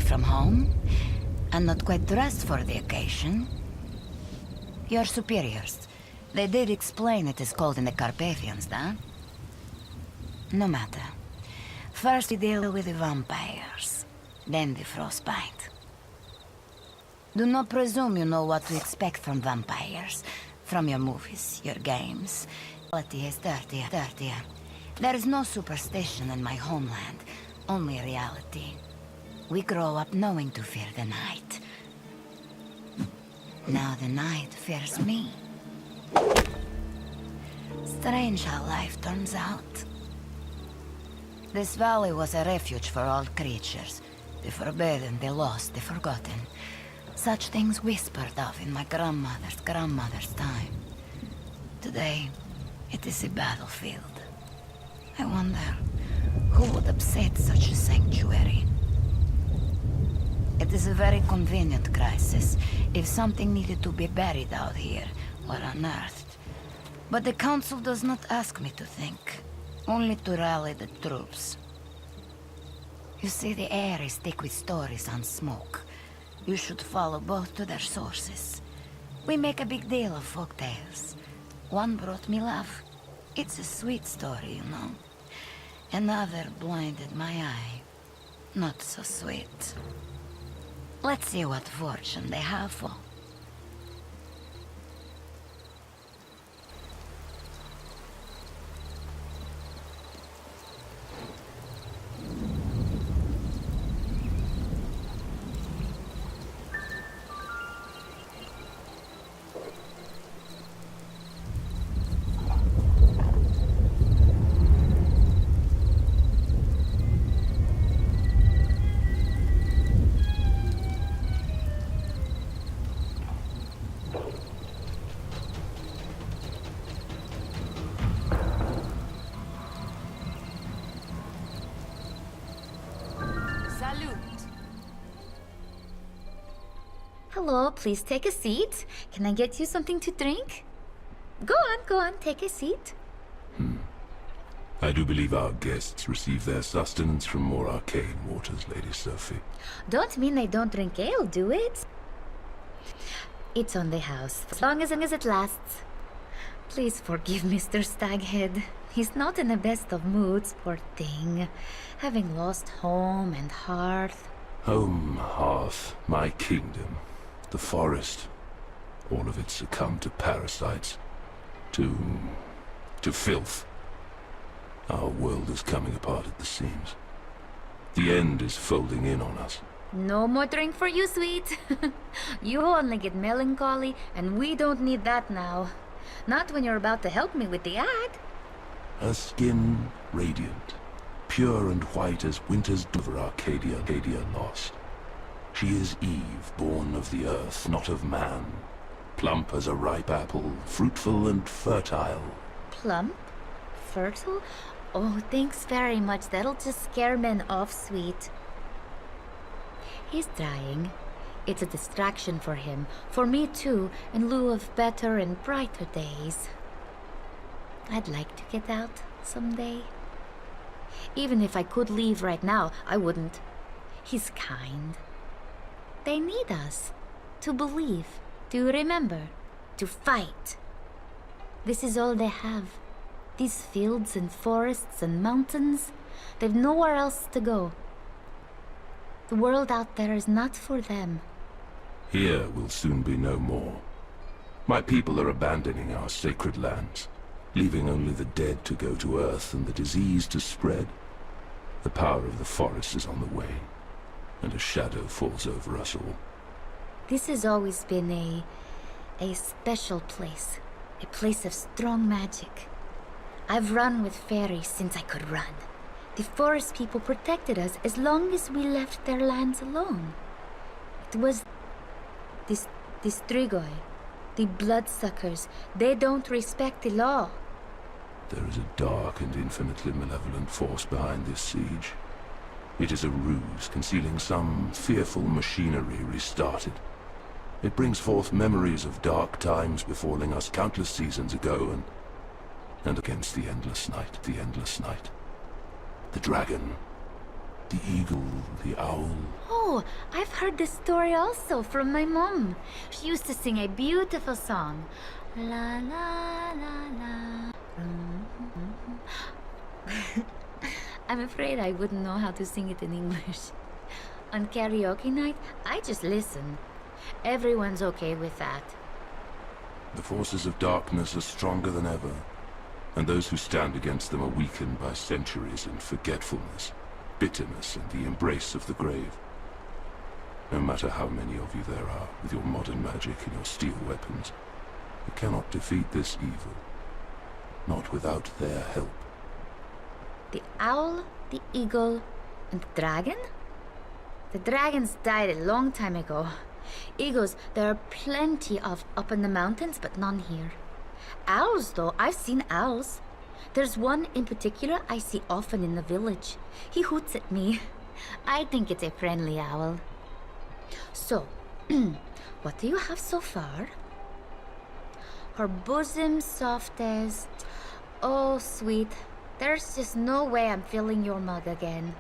from home, and not quite dressed for the occasion. Your superiors, they did explain it is cold in the Carpathians, huh? No matter. First we deal with the vampires, then the frostbite. Do not presume you know what to expect from vampires, from your movies, your games. Reality is dirtier. There is no superstition in my homeland, only reality. We grow up knowing to fear the night. Now the night fears me. Strange how life turns out. This valley was a refuge for all creatures. The forbidden, the lost, the forgotten. Such things whispered of in my grandmother's time. Today, it is a battlefield. I wonder, who would upset such a sanctuary? It is a very convenient crisis, if something needed to be buried out here, or unearthed. But the Council does not ask me to think, only to rally the troops. You see, the air is thick with stories and smoke. You should follow both to their sources. We make a big deal of folk tales. One brought me love. It's a sweet story, you know. Another blinded my eye. Not so sweet. Let's see what fortune they have for. Hello, please take a seat. Can I get you something to drink? Go on, take a seat. I do believe our guests receive their sustenance from more arcane waters, Lady Sophie. Don't mean they don't drink ale, do it? It's on the house, as long as it lasts. Please forgive Mr. Staghead. He's not in the best of moods, poor thing. Having lost home and hearth. Home, hearth, my kingdom, the forest. All of it succumbed to parasites. To filth. Our world is coming apart at the seams. The end is folding in on us. No more drink for you, sweet. You only get melancholy, and we don't need that now. Not when you're about to help me with the ad. Her skin radiant, pure and white as winter's over Arcadia lost. She is Eve, born of the earth, not of man. Plump as a ripe apple, fruitful and fertile. Plump? Fertile? Oh, thanks very much. That'll just scare men off, sweet. He's trying. It's a distraction for him. For me too, in lieu of better and brighter days. I'd like to get out someday. Even if I could leave right now, I wouldn't. He's kind. They need us. To believe. To remember. To fight. This is all they have. These fields and forests and mountains. They've nowhere else to go. The world out there is not for them. Here will soon be no more. My people are abandoning our sacred lands, leaving only the dead to go to earth and the disease to spread. The power of the forest is on the way, and a shadow falls over us all. This has always been a special place. A place of strong magic. I've run with fairies since I could run. The forest people protected us as long as we left their lands alone. It was this Strigoi, the bloodsuckers. They don't respect the law. There is a dark and infinitely malevolent force behind this siege. It is a ruse concealing some fearful machinery restarted. It brings forth memories of dark times befalling us countless seasons ago, and against the endless night. The dragon. The eagle, the owl. Oh, I've heard this story also from my mom. She used to sing a beautiful song. La la la la. I'm afraid I wouldn't know how to sing it in English. On karaoke night, I just listen. Everyone's okay with that. The forces of darkness are stronger than ever, and those who stand against them are weakened by centuries and forgetfulness, bitterness, and the embrace of the grave. No matter how many of you there are, with your modern magic and your steel weapons, you cannot defeat this evil. Not without their help. The owl, the eagle, and the dragon? The dragons died a long time ago. Eagles, there are plenty of up in the mountains, but none here. Owls, though, I've seen owls. There's one in particular I see often in the village. He hoots at me. I think it's a friendly owl. So, what do you have so far? Her bosom soft as... Oh, sweet. There's just no way I'm filling your mug again.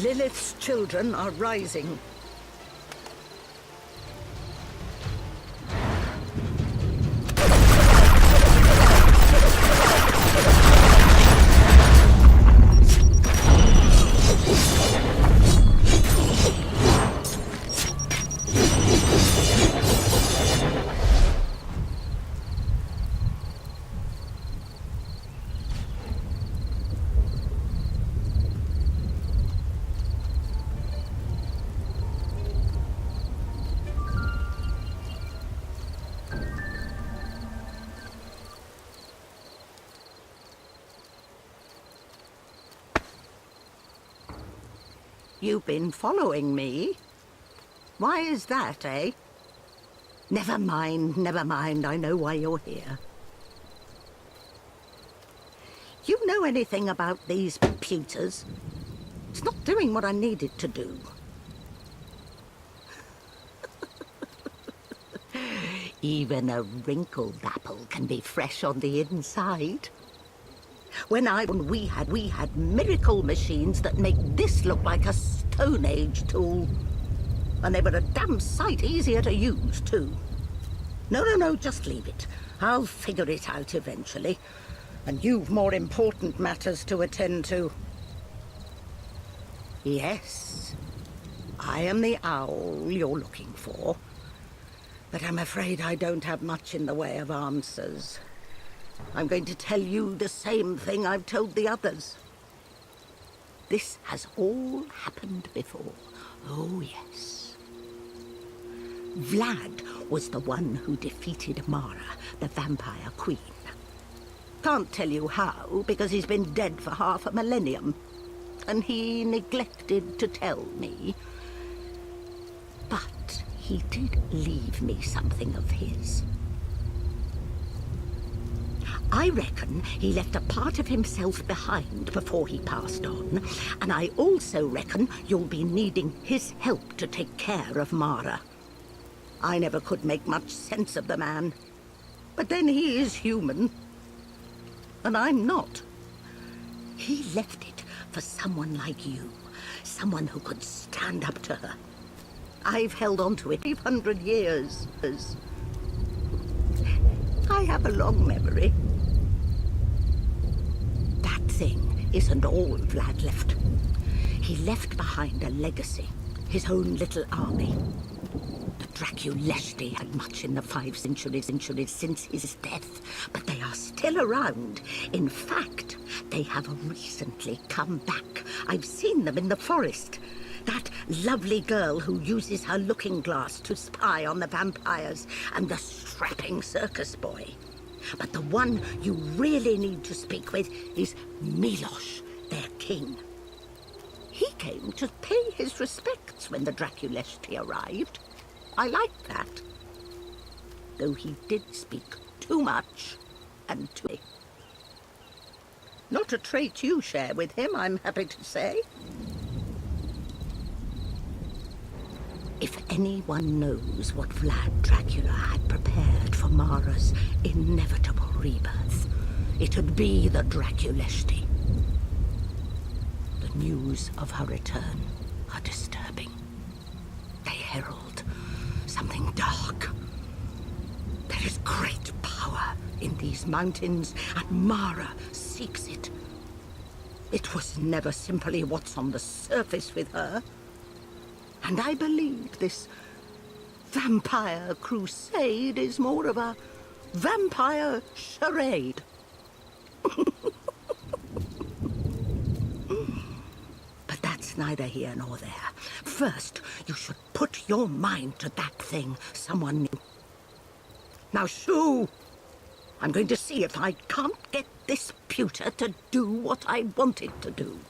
Lilith's children are rising. You've been following me. Why is that, eh? Never mind, never mind. I know why you're here. You know anything about these pewters? It's not doing what I need it to do. Even a wrinkled apple can be fresh on the inside. When we had miracle machines that make this look like a Stone Age tool. And they were a damn sight easier to use, too. No, just leave it. I'll figure it out eventually. And you've more important matters to attend to. Yes, I am the owl you're looking for. But I'm afraid I don't have much in the way of answers. I'm going to tell you the same thing I've told the others. This has all happened before. Oh, yes. Vlad was the one who defeated Mara, the vampire queen. Can't tell you how, because he's been dead for half a millennium. And he neglected to tell me. But he did leave me something of his. I reckon he left a part of himself behind before he passed on, and I also reckon you'll be needing his help to take care of Mara. I never could make much sense of the man, but then he is human, and I'm not. He left it for someone like you, someone who could stand up to her. I've held on to it 500 years. I have a long memory. That thing isn't all Vlad left. He left behind a legacy, his own little army. The Draculesti had much in the 5 centuries since his death, but they are still around. In fact, they have recently come back. I've seen them in the forest. That lovely girl who uses her looking glass to spy on the vampires, and the strapping circus boy. But the one you really need to speak with is Milosh, their king. He came to pay his respects when the Draculesti arrived. I like that. Though he did speak too much and too... Not a trait you share with him, I'm happy to say. If anyone knows what Vlad Dracula had prepared for Mara's inevitable rebirth, it would be the Draculesti. The news of her return are disturbing. They herald something dark. There is great power in these mountains, and Mara seeks it. It was never simply what's on the surface with her. And I believe this vampire crusade is more of a vampire charade. But that's neither here nor there. First, you should put your mind to that thing someone knew. Now, shoo! I'm going to see if I can't get this pewter to do what I want it to do.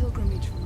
pilgrimage route.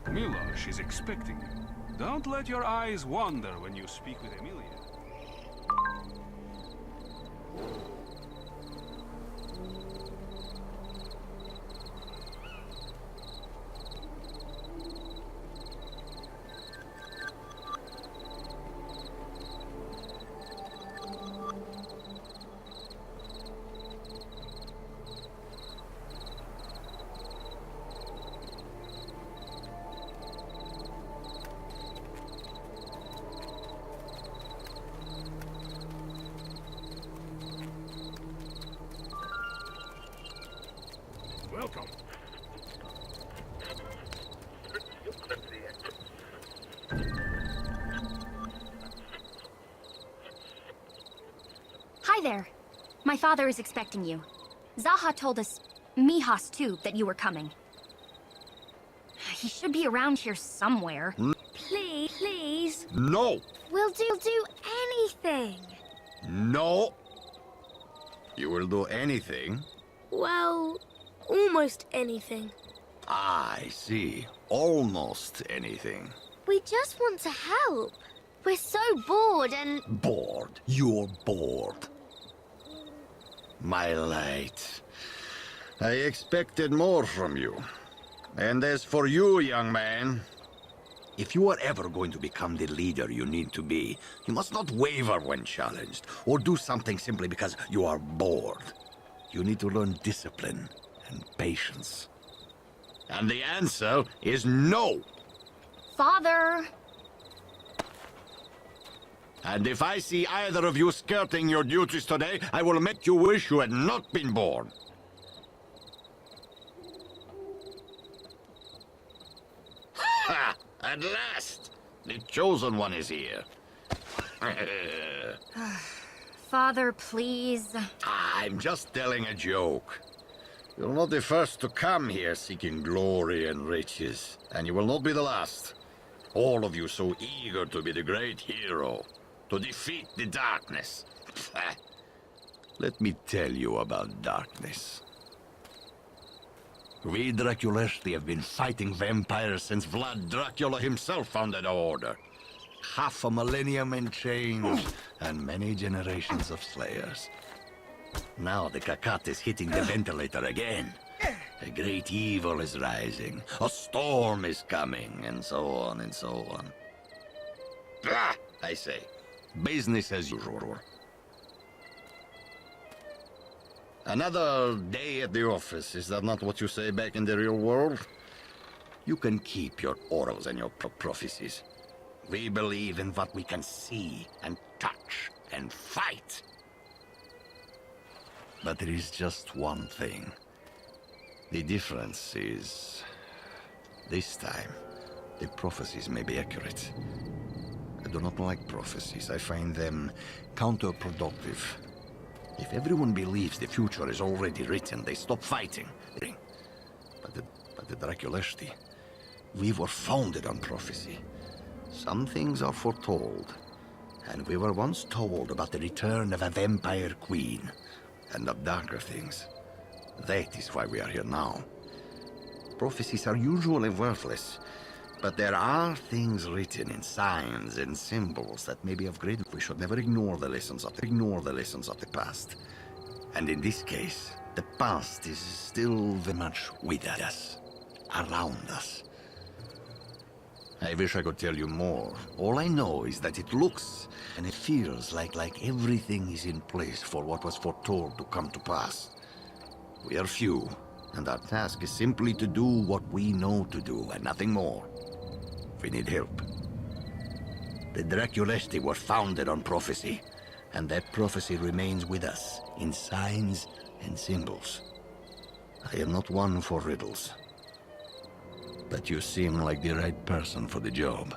Milosh is expecting you. Don't let your eyes wander when you speak with Emilia. Welcome. Hi there. My father is expecting you. Zaha told us, Mihas too, that you were coming. He should be around here somewhere. Please. No! We'll do anything. No! You will do anything? Well, almost anything. I see. Almost anything. We just want to help. We're so bored and... Bored. You're bored. My light. I expected more from you. And as for you, young man, if you are ever going to become the leader you need to be, you must not waver when challenged, or do something simply because you are bored. You need to learn discipline and patience. And the answer is no! Father! And if I see either of you skirting your duties today, I will make you wish you had not been born. Ha! At last! The chosen one is here. Father, please. I'm just telling a joke. You're not the first to come here seeking glory and riches, and you will not be the last. All of you so eager to be the great hero, to defeat the darkness. Let me tell you about darkness. We Draculesti have been fighting vampires since Vlad Dracula himself founded our order. Half a millennium and change, and many generations of slayers. Now the Kakat is hitting the ventilator again. A great evil is rising, a storm is coming, and so on and so on. Ah, I say, business as usual. Another day at the office, is that not what you say back in the real world? You can keep your orals and your prophecies. We believe in what we can see and touch and fight. But there is just one thing. The difference is... this time, the prophecies may be accurate. I do not like prophecies. I find them counterproductive. If everyone believes the future is already written, they stop fighting. But the Draculesti, we were founded on prophecy. Some things are foretold, and we were once told about the return of a vampire queen, and of darker things. That is why we are here now. Prophecies are usually worthless, but there are things written in signs and symbols that may be of great. We should never ignore the lessons of the past. And in this case, the past is still very much with us, around us. I wish I could tell you more. All I know is that it looks and it feels like everything is in place for what was foretold to come to pass. We are few, and our task is simply to do what we know to do, and nothing more. We need help. The Draculesti were founded on prophecy, and that prophecy remains with us, in signs and symbols. I am not one for riddles, but you seem like the right person for the job.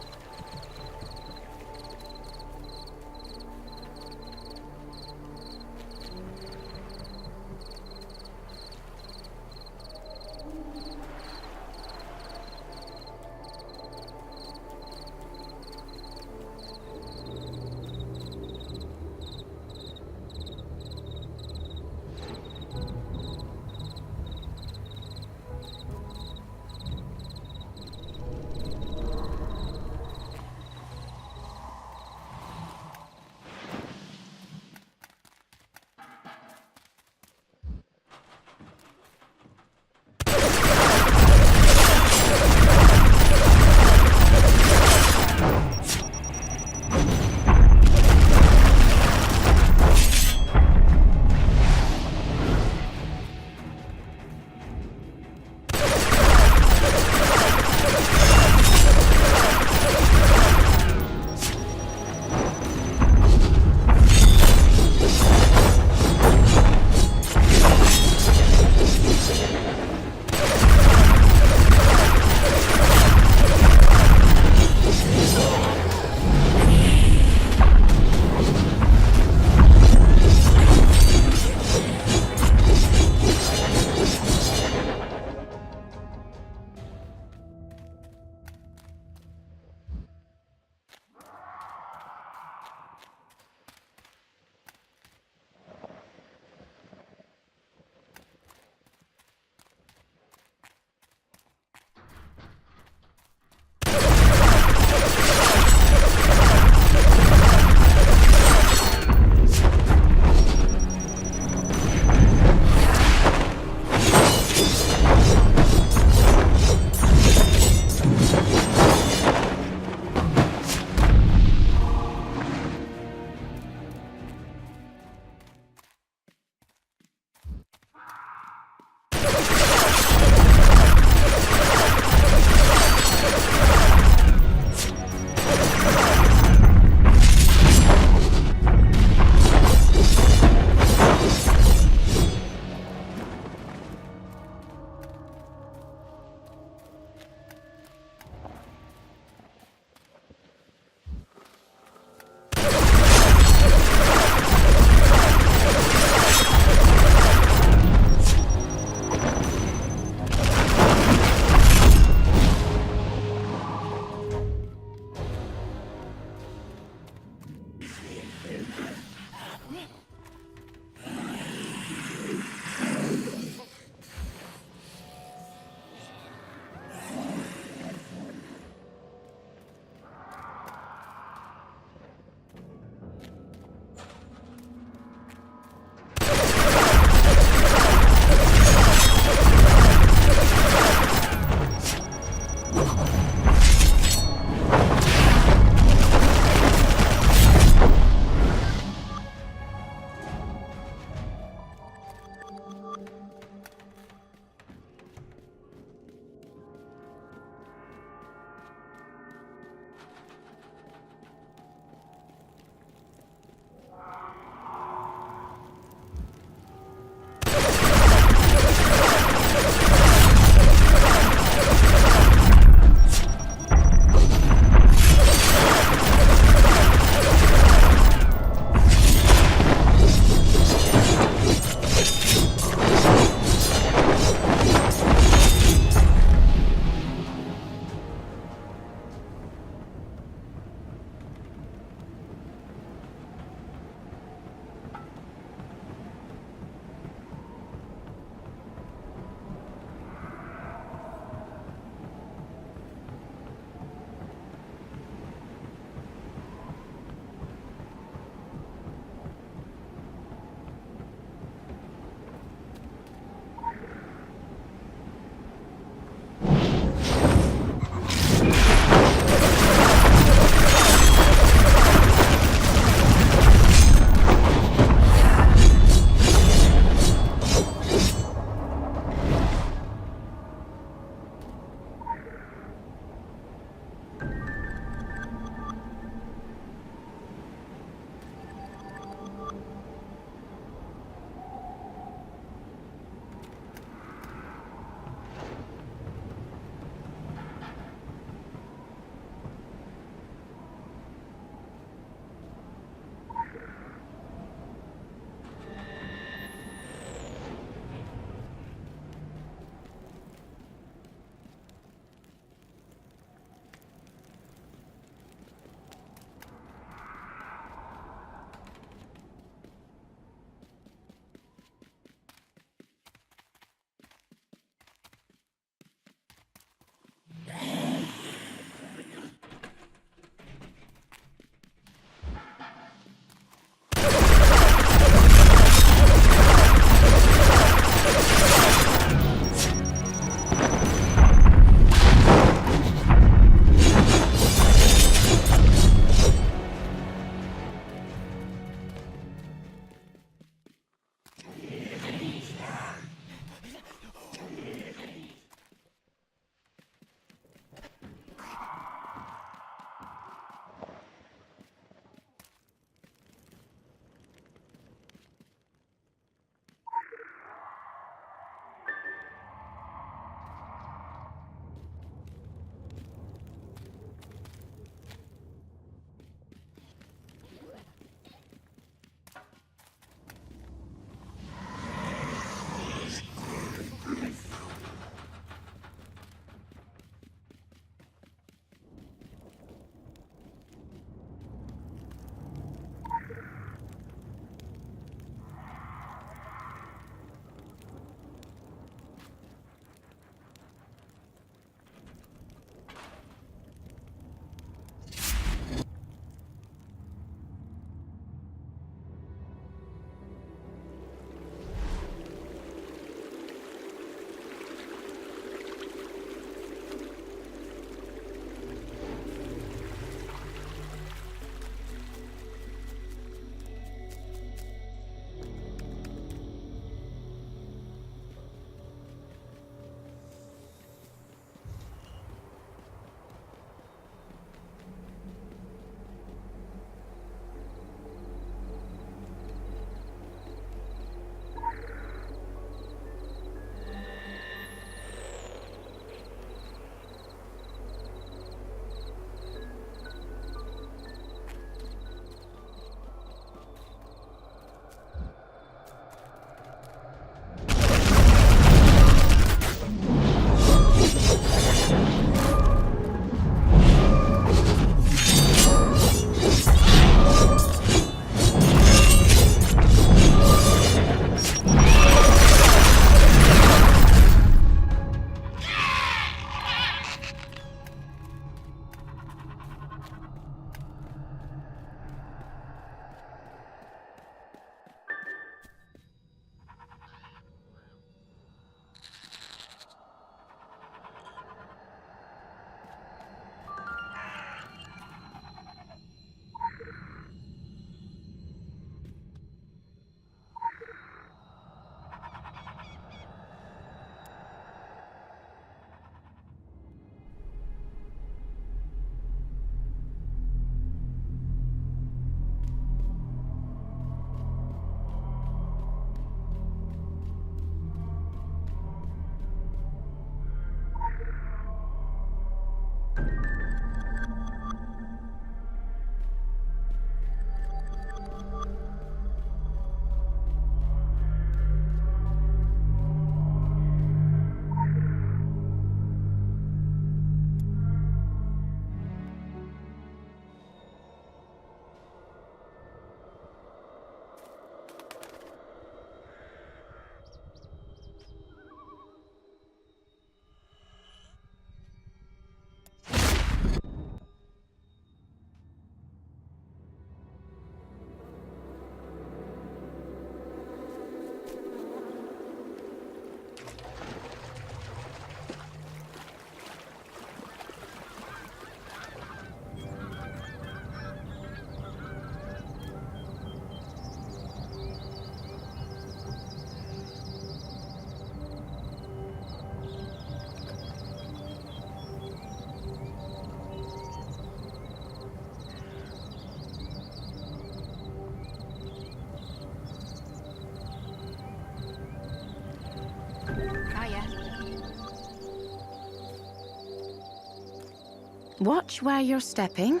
Watch where you're stepping.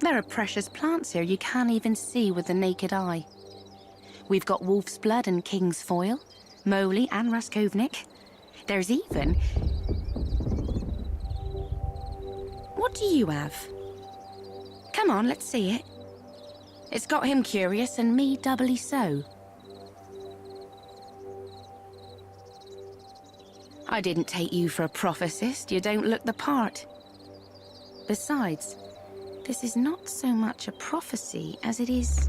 There are precious plants here you can't even see with the naked eye. We've got wolf's blood and king's foil, moly and raskovnik. There's even... What do you have? Come on, let's see it. It's got him curious and me doubly so. I didn't take you for a prophecist. You don't look the part. Besides, this is not so much a prophecy as it is...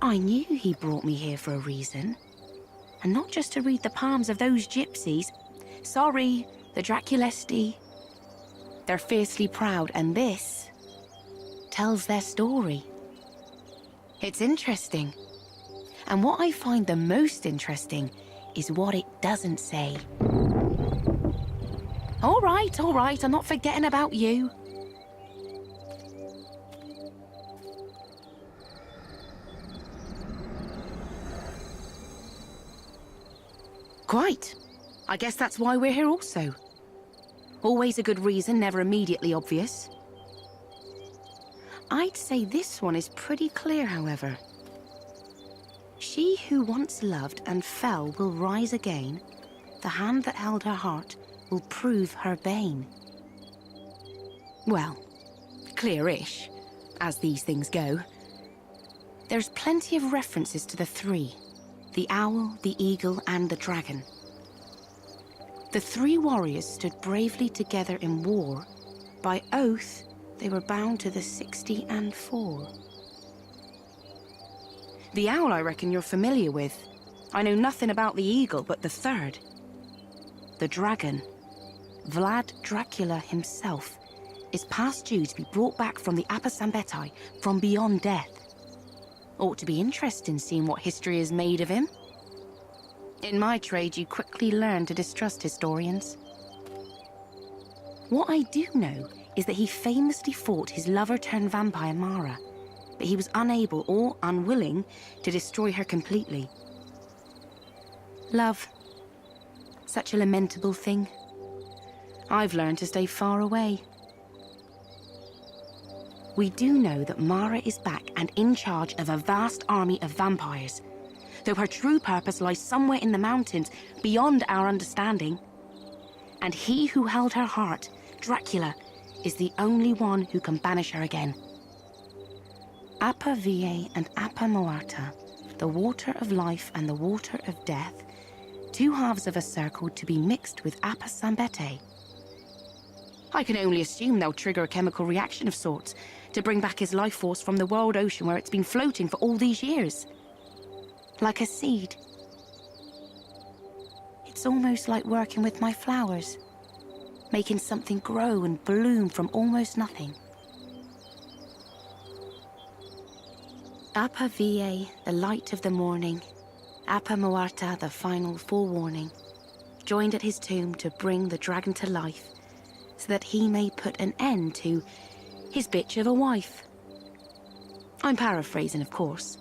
I knew he brought me here for a reason. And not just to read the palms of those gypsies. Sorry, the Draculesti. They're fiercely proud, and this tells their story. It's interesting. And what I find the most interesting is what it doesn't say. All right, I'm not forgetting about you. Quite. I guess that's why we're here also. Always a good reason, never immediately obvious. I'd say this one is pretty clear, however. She who once loved and fell will rise again. The hand that held her heart will prove her bane. Well, clear-ish, as these things go. There's plenty of references to the three. The owl, the eagle, and the dragon. The three warriors stood bravely together in war. By oath, they were bound to the 60 and 4. The owl I reckon you're familiar with. I know nothing about the eagle, but the third. The dragon, Vlad Dracula himself, is past due to be brought back from the Apasambeti, from beyond death. Ought to be interesting seeing what history is made of him. In my trade, you quickly learn to distrust historians. What I do know is that he famously fought his lover-turned-vampire Mara, but he was unable or unwilling to destroy her completely. Love. Such a lamentable thing. I've learned to stay far away. We do know that Mara is back and in charge of a vast army of vampires, though her true purpose lies somewhere in the mountains beyond our understanding. And he who held her heart, Dracula, is the only one who can banish her again. Apa Vie and Apa Moarta, the water of life and the water of death, two halves of a circle to be mixed with Apa Sambete. I can only assume they'll trigger a chemical reaction of sorts to bring back his life force from the world ocean where it's been floating for all these years. Like a seed. It's almost like working with my flowers, making something grow and bloom from almost nothing. Apa Vie, the light of the morning. Apa Moarta, the final forewarning. Joined at his tomb to bring the dragon to life, so that he may put an end to his bitch of a wife. I'm paraphrasing, of course.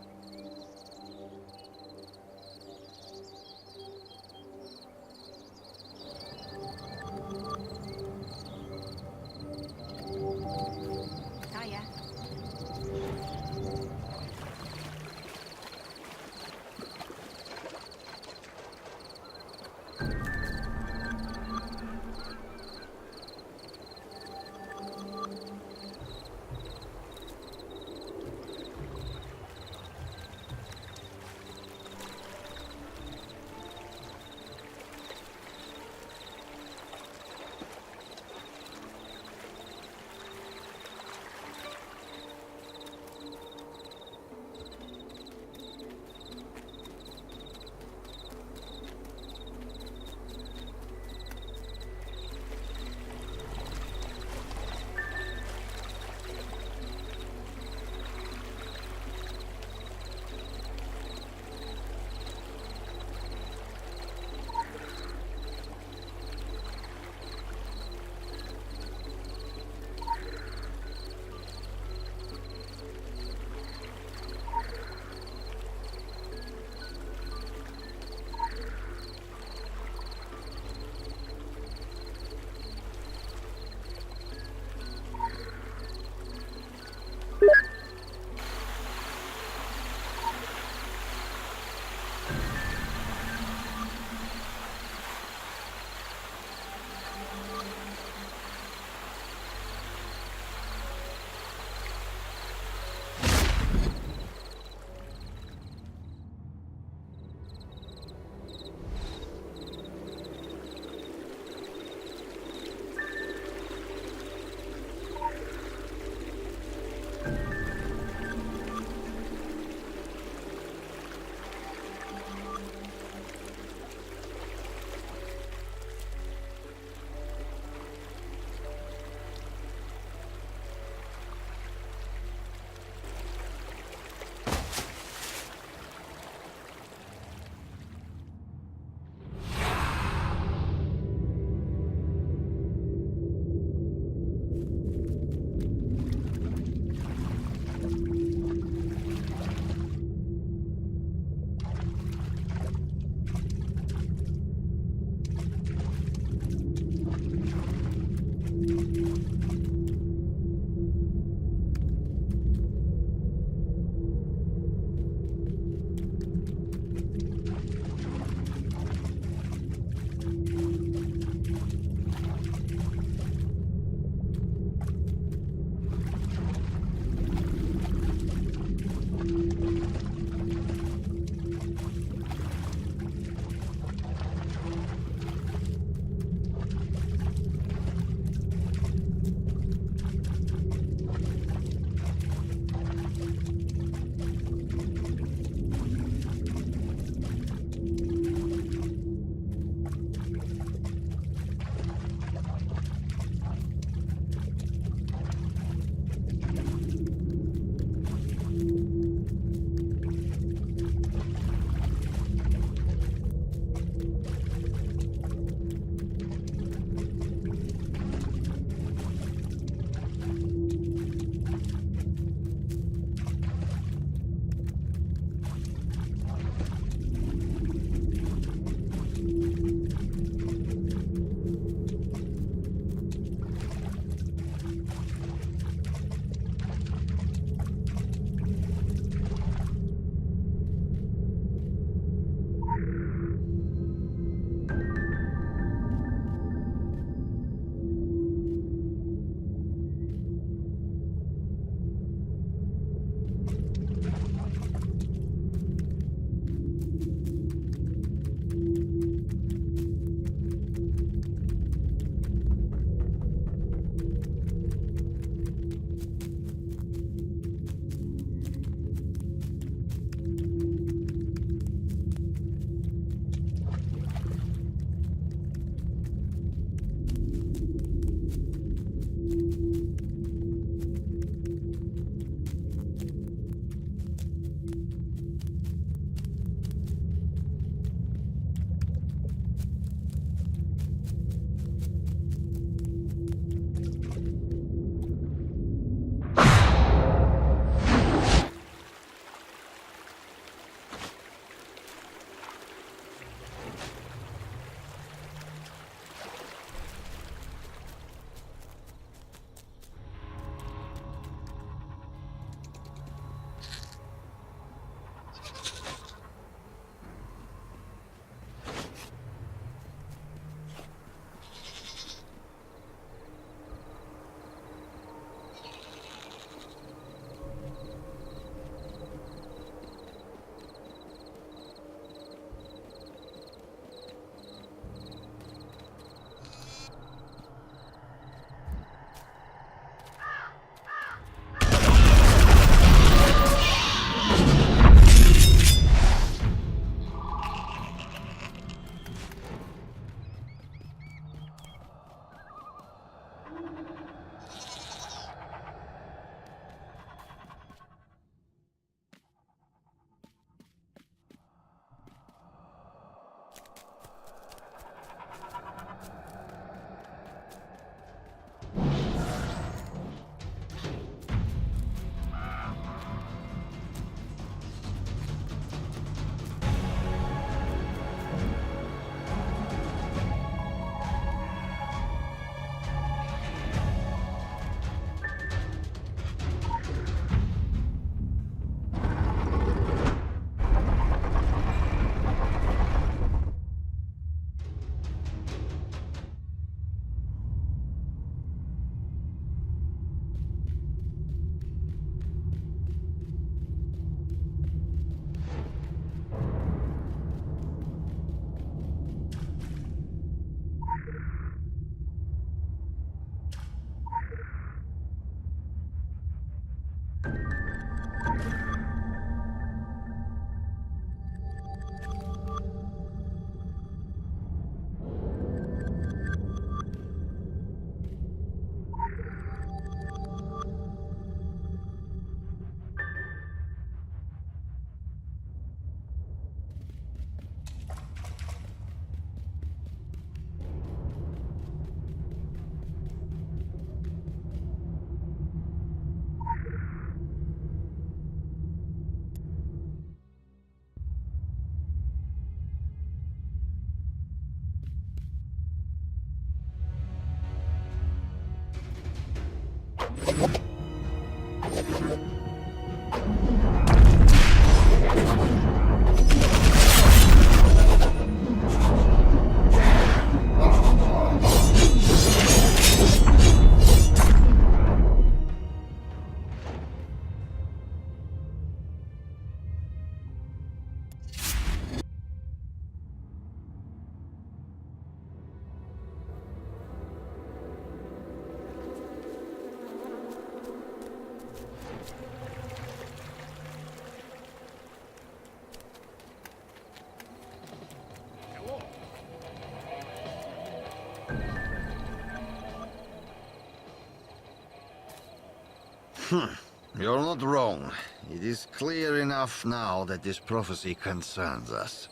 You're not wrong. It is clear enough now that this prophecy concerns us.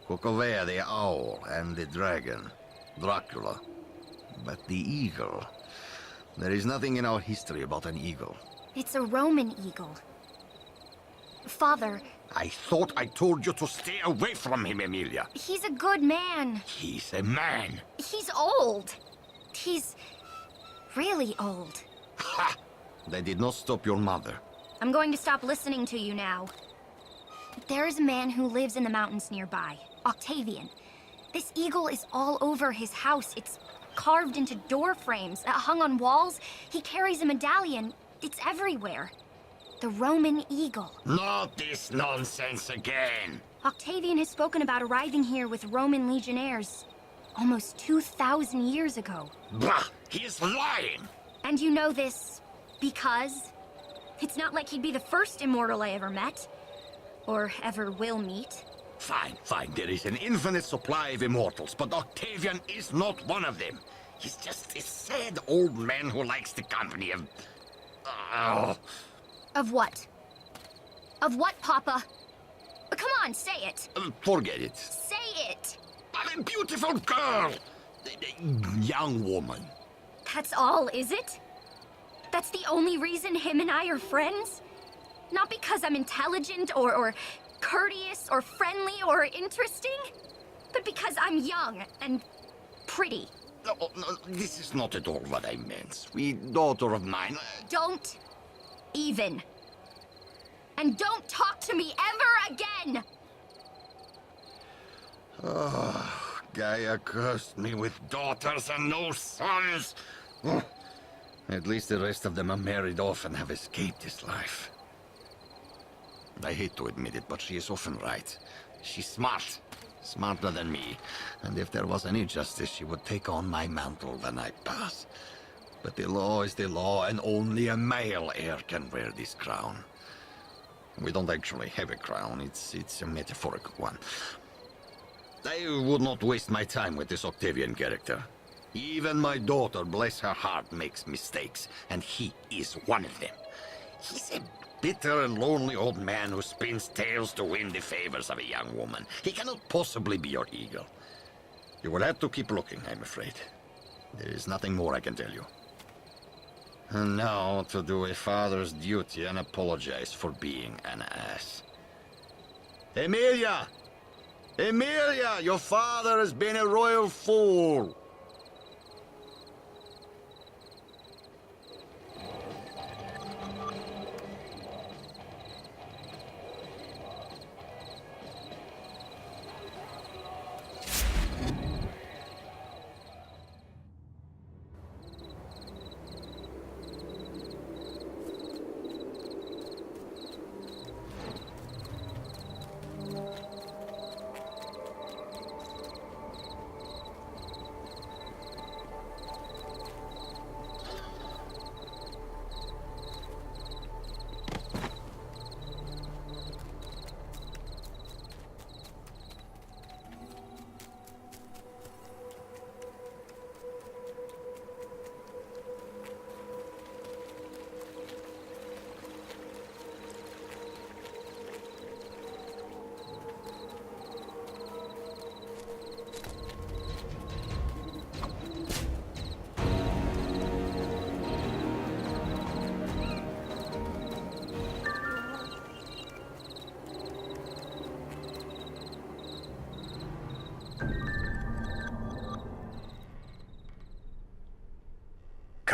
Kokovea the owl and the dragon, Dracula. But the eagle... There is nothing in our history about an eagle. It's a Roman eagle. Father, I thought I told you to stay away from him, Emilia. he's a good man. He's a man. He's old. He's really old. Ha! That did not stop your mother. I'm going to stop listening to you now. There is a man who lives in the mountains nearby, Octavian. This eagle is all over his house. It's carved into door frames, hung on walls. He carries a medallion. It's everywhere. The Roman eagle. Not this nonsense again. Octavian has spoken about arriving here with Roman legionnaires almost 2,000 years ago. Bah! He is lying! And you know this because it's not like he'd be the first immortal I ever met. Or ever will meet. Fine, fine. There is an infinite supply of immortals, but Octavian is not one of them. He's just a sad old man who likes the company of... Of what? Of what, Papa? Come on, say it. Forget it. Say it! I'm a beautiful girl! A young woman. That's all, is it? That's the only reason him and I are friends? Not because I'm intelligent or courteous or friendly or interesting, but because I'm young and pretty. No, this is not at all what I meant. Sweet daughter of mine. Don't even. And don't talk to me ever again! Oh, Gaia cursed me with daughters and no sons. Oh, at least the rest of them are married off and have escaped this life. I hate to admit it, but she is often right. She's smart. Smarter than me. And if there was any justice, she would take on my mantle when I pass. But the law is the law, and only a male heir can wear this crown. We don't actually have a crown, it's a metaphorical one. I would not waste my time with this Octavian character. Even my daughter, bless her heart, makes mistakes, and he is one of them. He's a bitter and lonely old man who spins tales to win the favors of a young woman. He cannot possibly be your eagle. You will have to keep looking, I'm afraid. There is nothing more I can tell you. And now to do a father's duty and apologize for being an ass. Emilia! Emilia! Your father has been a royal fool!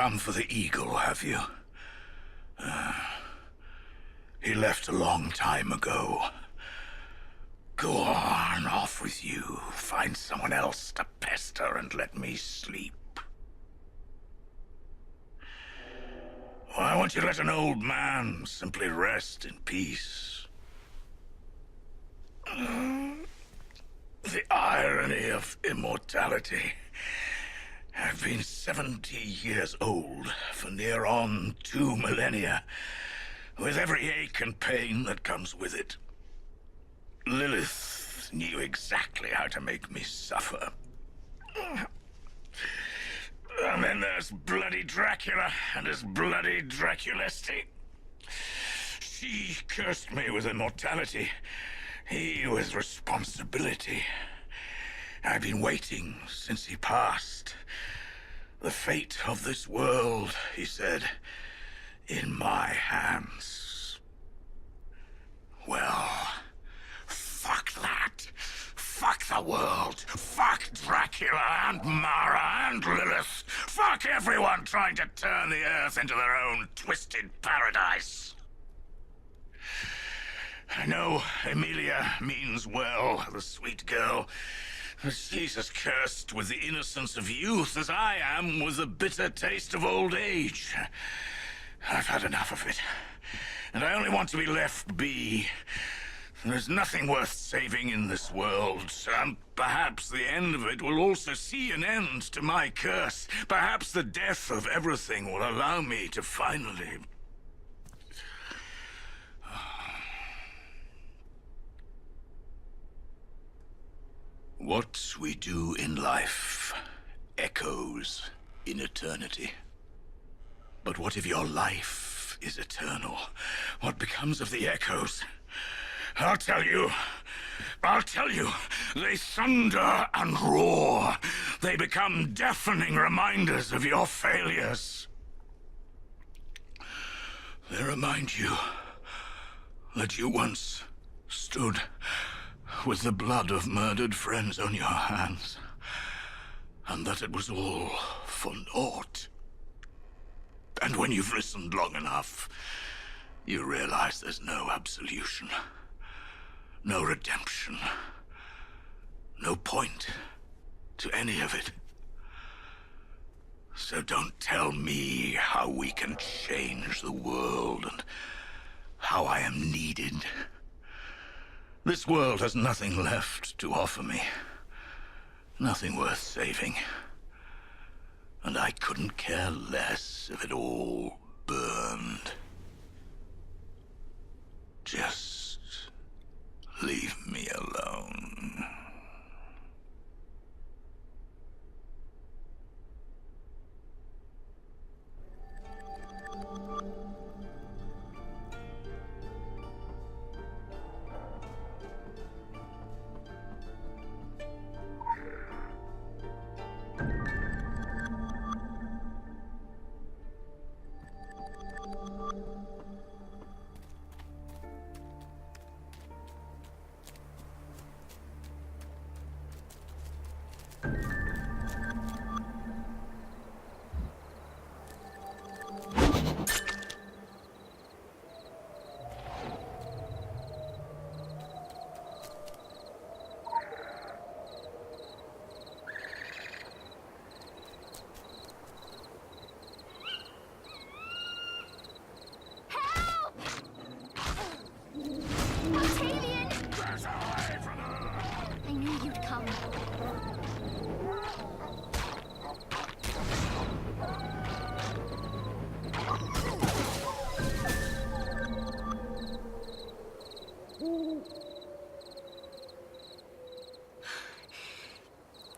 come for the eagle, have you? He left a long time ago. Go on, off with you. Find someone else to pester and let me sleep. Why won't you let an old man simply rest in peace? The irony of immortality. I've been 70 years old for near on 2 millennia, with every ache and pain that comes with it. Lilith knew exactly how to make me suffer. And then there's bloody Dracula and his bloody Draculesti. She cursed me with immortality, he with responsibility. I've been waiting since he passed. The fate of this world, he said, in my hands. Well, fuck that. Fuck the world. Fuck Dracula and Mara and Lilith. Fuck everyone trying to turn the earth into their own twisted paradise. I know Emilia means well, the sweet girl, but she's as cursed with the innocence of youth as I am with the bitter taste of old age. I've had enough of it, and I only want to be left be. There's nothing worth saving in this world, and perhaps the end of it will also see an end to my curse. Perhaps the death of everything will allow me to finally... What we do in life echoes in eternity. But what if your life is eternal? What becomes of the echoes? I'll tell you. They thunder and roar. They become deafening reminders of your failures. They remind you that you once stood with the blood of murdered friends on your hands, and that it was all for naught. And when you've listened long enough, you realize there's no absolution, no redemption, no point to any of it. So don't tell me how we can change the world and how I am needed. This world has nothing left to offer me. Nothing worth saving. And I couldn't care less if it all burned. Just leave me alone.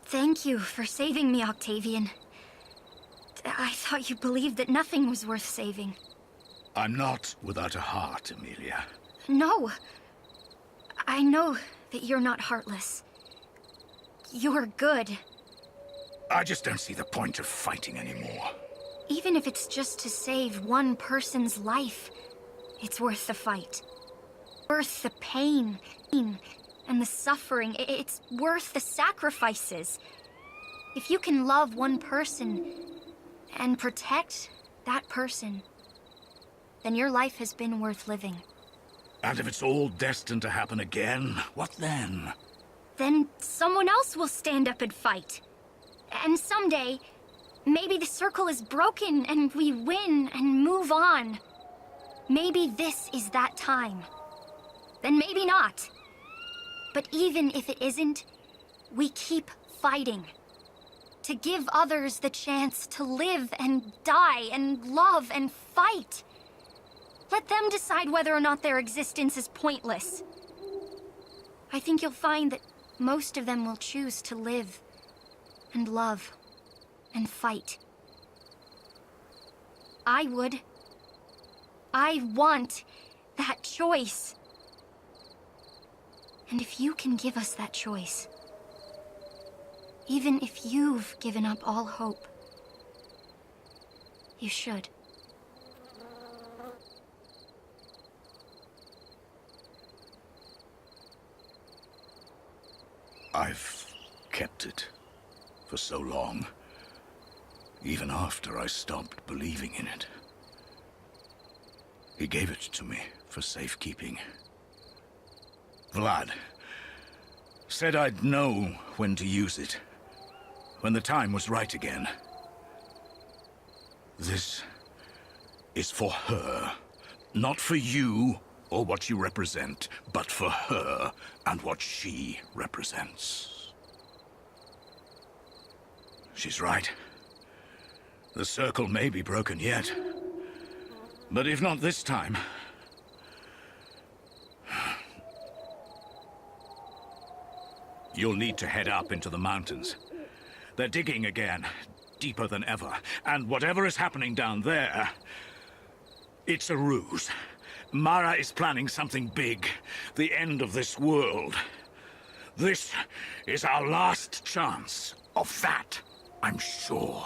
Thank you for saving me, Octavian. I thought you believed that nothing was worth saving. I'm not without a heart, Emilia. No. I know that you're not heartless. You're good. I just don't see the point of fighting anymore. Even if it's just to save one person's life, it's worth the fight. Worth the pain and the suffering. It's worth the sacrifices. If you can love one person, and protect that person, then your life has been worth living. And if it's all destined to happen again, what then? Then someone else will stand up and fight. And someday, maybe the circle is broken and we win and move on. Maybe this is that time. Then maybe not. But even if it isn't, we keep fighting. To give others the chance to live and die and love and fight. Let them decide whether or not their existence is pointless. I think you'll find that most of them will choose to live and love and fight. I would. I want that choice. And if you can give us that choice, even if you've given up all hope, you should. I've kept it for so long, even after I stopped believing in it. He gave it to me for safekeeping. Vlad said I'd know when to use it, when the time was right again. This is for her, not for you or what you represent, but for her and what she represents. She's right. The circle may be broken yet, but if not this time... You'll need to head up into the mountains. They're digging again, deeper than ever. And whatever is happening down there, it's a ruse. Mara is planning something big, the end of this world. This is our last chance. Of that, I'm sure.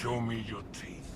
Show me your teeth.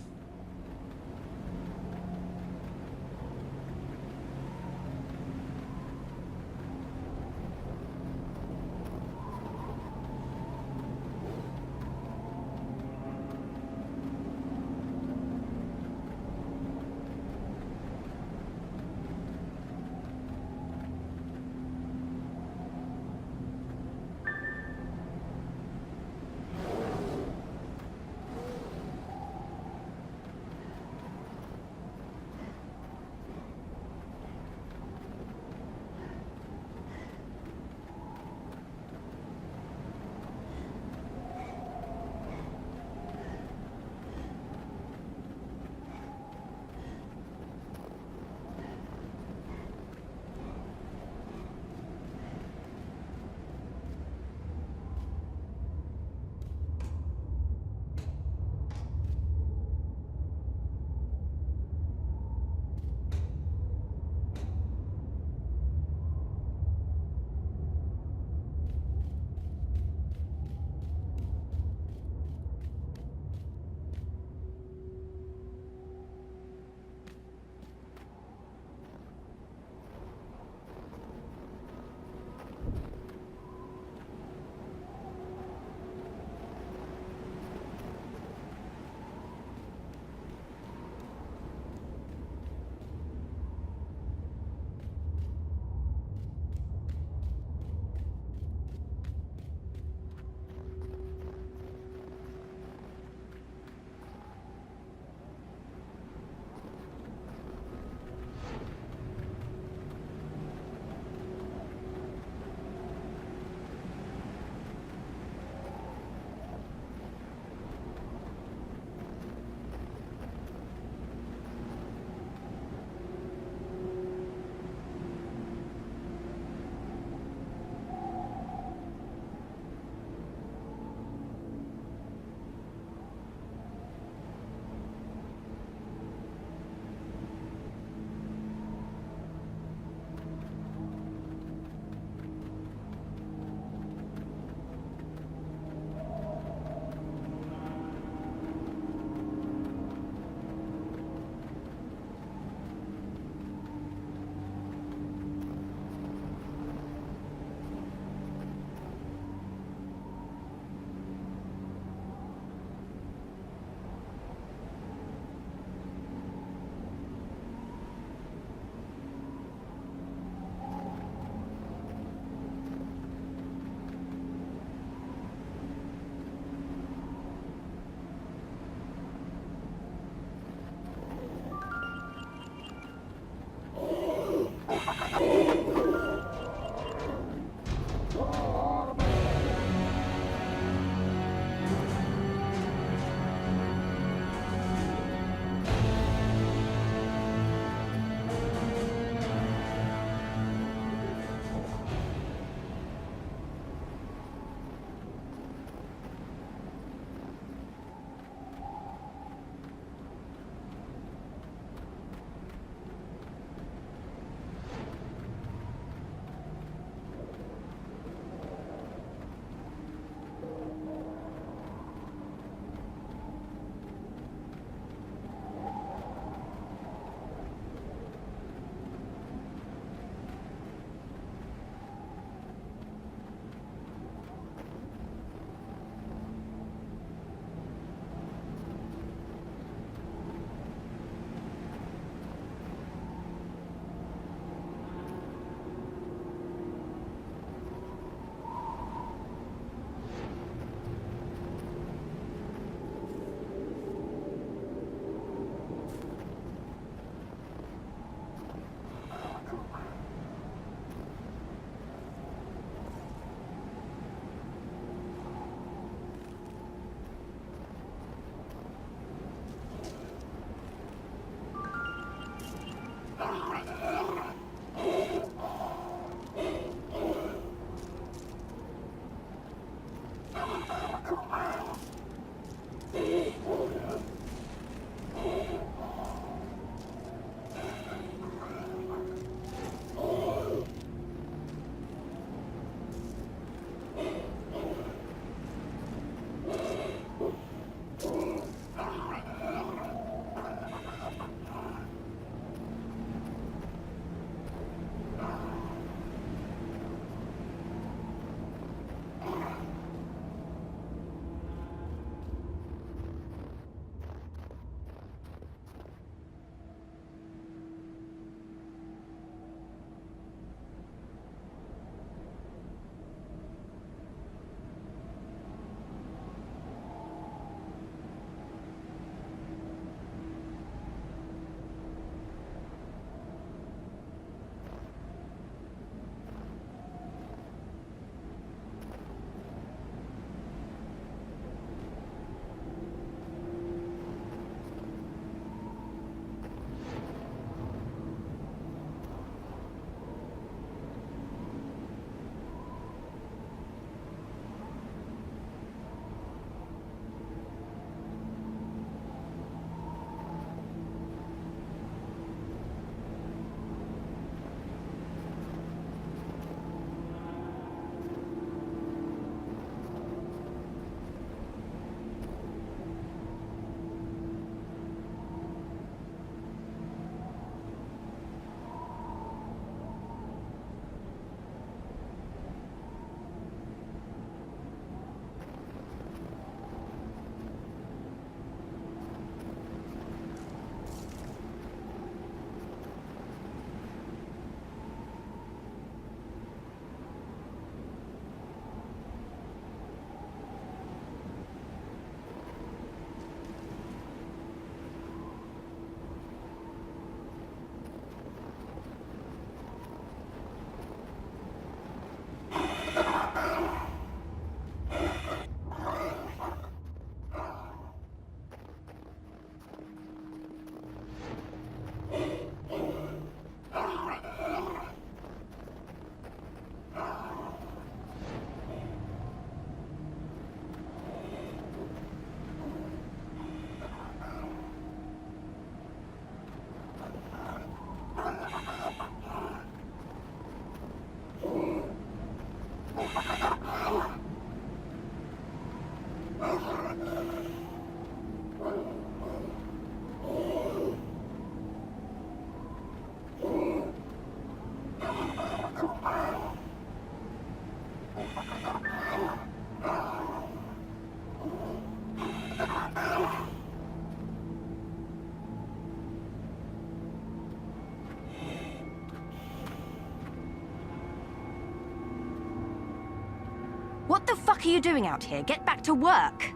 What the fuck are you doing out here? Get back to work!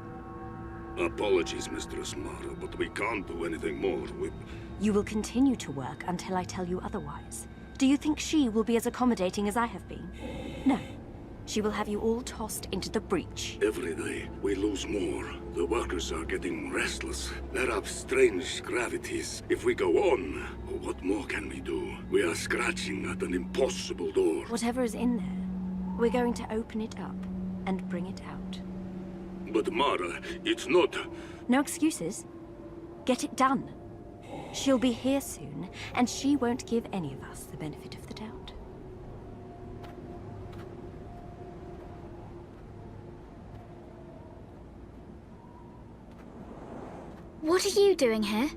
Apologies, Mistress Mara, but we can't do anything more. You will continue to work until I tell you otherwise. Do you think she will be as accommodating as I have been? No. She will have you all tossed into the breach. Every day, we lose more. The workers are getting restless. There are strange gravities. If we go on, what more can we do? We are scratching at an impossible door. Whatever is in there, we're going to open it up and bring it out. But Mara, it's not... No excuses. Get it done. She'll be here soon, and she won't give any of us the benefit of the doubt. What are you doing here?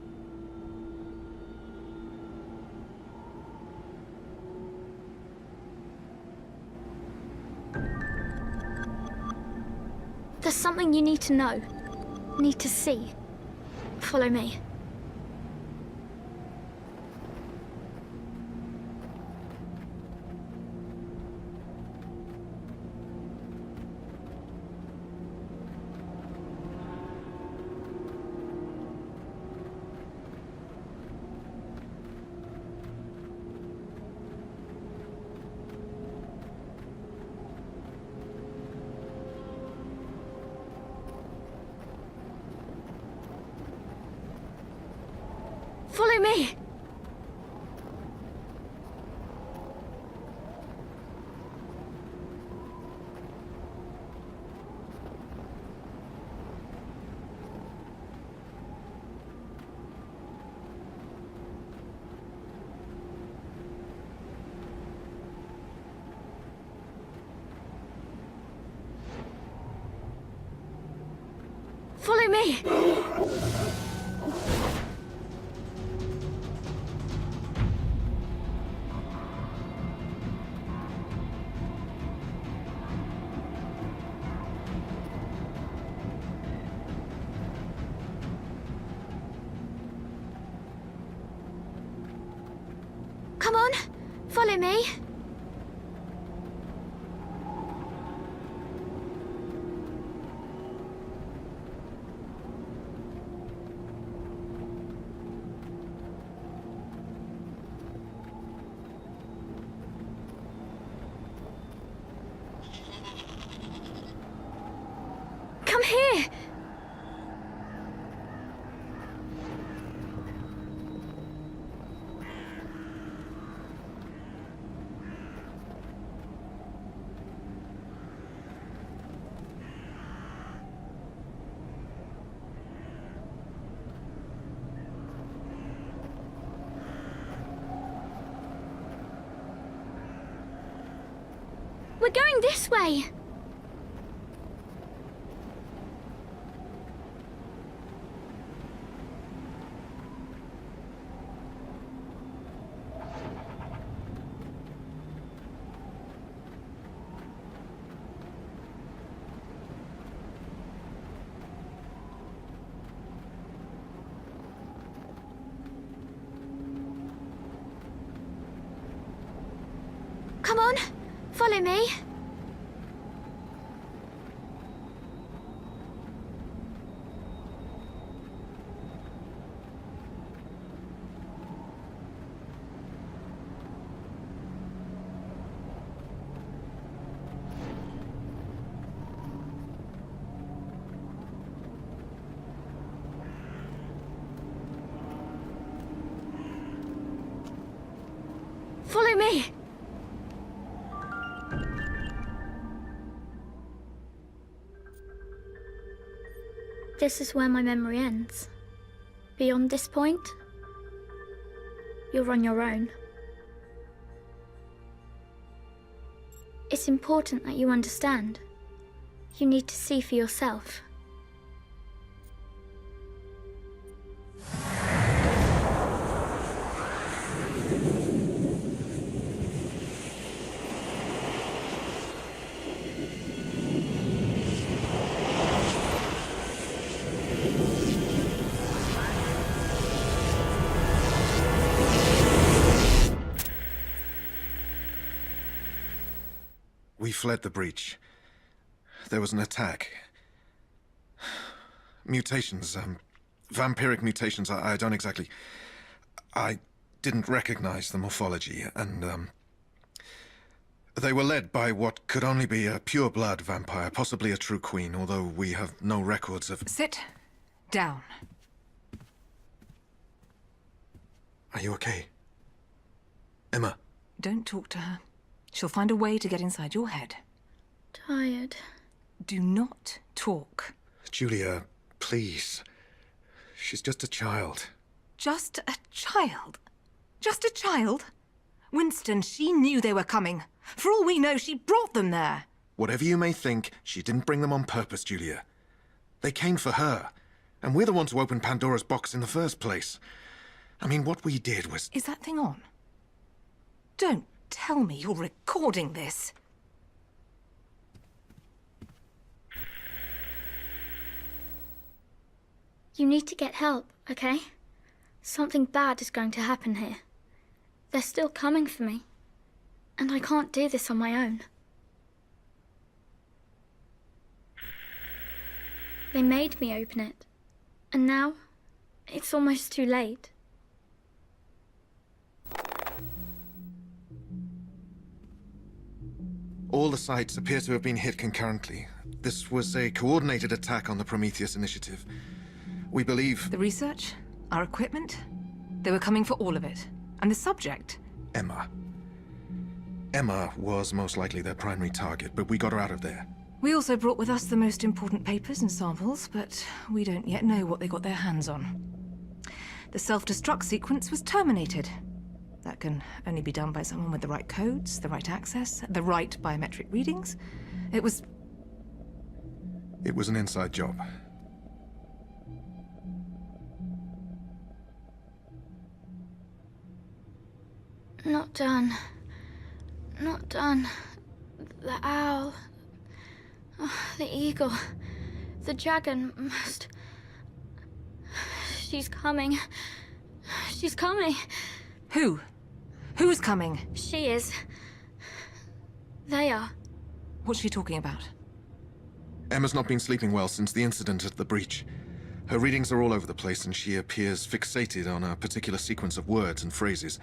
There's something you need to know. Need to see. Follow me. Follow me! Follow me! Come on, follow me. Come here. We're going this way. Come on, follow me. Follow me. This is where my memory ends. Beyond this point, you're on your own. It's important that you understand. You need to see for yourself. We fled the breach. There was an attack. Mutations, vampiric mutations, I don't exactly... I didn't recognize the morphology, and, they were led by what could only be a pure-blood vampire, possibly a true queen, although we have no records of... Sit down. Are you okay? Emma? Don't talk to her. She'll find a way to get inside your head. Tired. Do not talk. Julia, please. She's just a child. Just a child? Just a child? Winston, she knew they were coming. For all we know, she brought them there. Whatever you may think, she didn't bring them on purpose, Julia. They came for her. And we're the ones who opened Pandora's box in the first place. I mean, what we did was... Is that thing on? Don't tell me you're recording this. You need to get help, okay? Something bad is going to happen here. They're still coming for me. And I can't do this on my own. They made me open it. And now, it's almost too late. All the sites appear to have been hit concurrently. This was a coordinated attack on the Prometheus Initiative. We believe... The research? Our equipment? They were coming for all of it. And the subject? Emma. Emma was most likely their primary target, but we got her out of there. We also brought with us the most important papers and samples, but we don't yet know what they got their hands on. The self-destruct sequence was terminated. That can only be done by someone with the right codes, the right access, the right biometric readings. It was an inside job. Not done. Not done. The owl. Oh, the eagle. The dragon must... She's coming. She's coming. Who? Who's coming? She is. They are. What's she talking about? Emma's not been sleeping well since the incident at the breach. Her readings are all over the place, and she appears fixated on a particular sequence of words and phrases.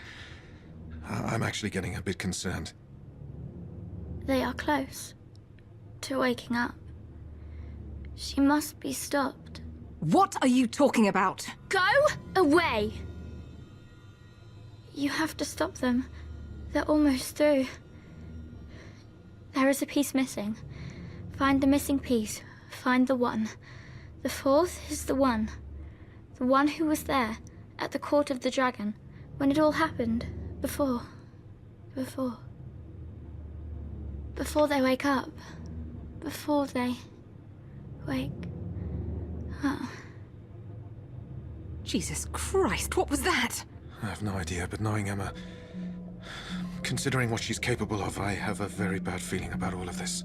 I'm actually getting a bit concerned. They are close to waking up. She must be stopped. What are you talking about? Go away! You have to stop them. They're almost through. There is a piece missing. Find the missing piece. Find the one. The fourth is the one. The one who was there, at the court of the dragon, when it all happened. Before they wake up. Before they wake up. Jesus Christ, what was that? I have no idea, but knowing Emma, considering what she's capable of, I have a very bad feeling about all of this.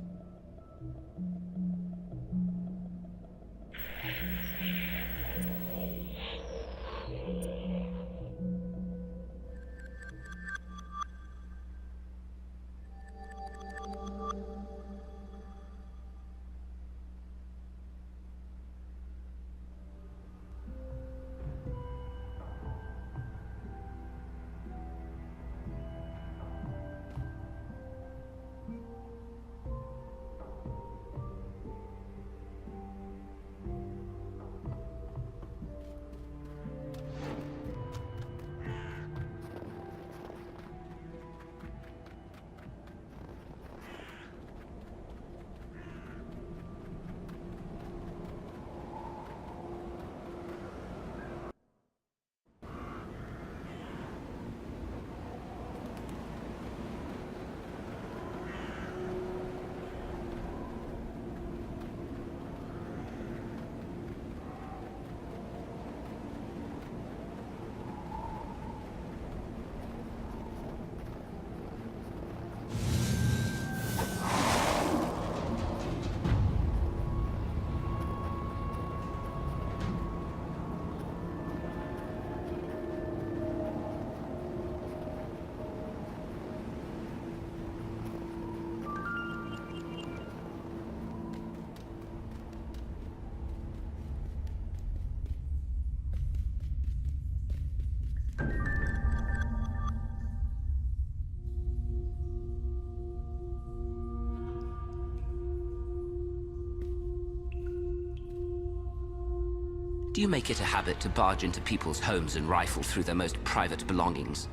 Do you make it a habit to barge into people's homes and rifle through their most private belongings?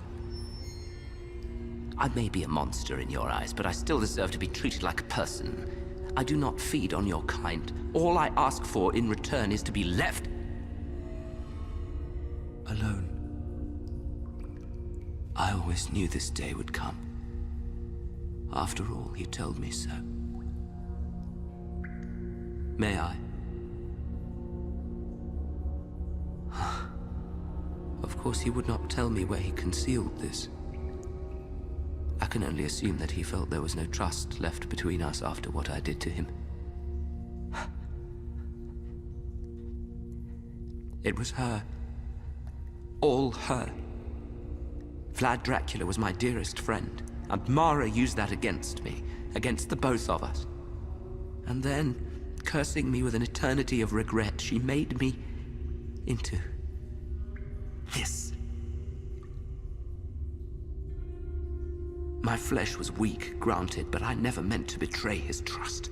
I may be a monster in your eyes, but I still deserve to be treated like a person. I do not feed on your kind. All I ask for in return is to be left alone. I always knew this day would come. After all, you told me so. May I? Of course, he would not tell me where he concealed this. I can only assume that he felt there was no trust left between us after what I did to him. It was her. All her. Vlad Dracula was my dearest friend, and Mara used that against me, against the both of us. And then, cursing me with an eternity of regret, she made me into this. My flesh was weak, granted, but I never meant to betray his trust.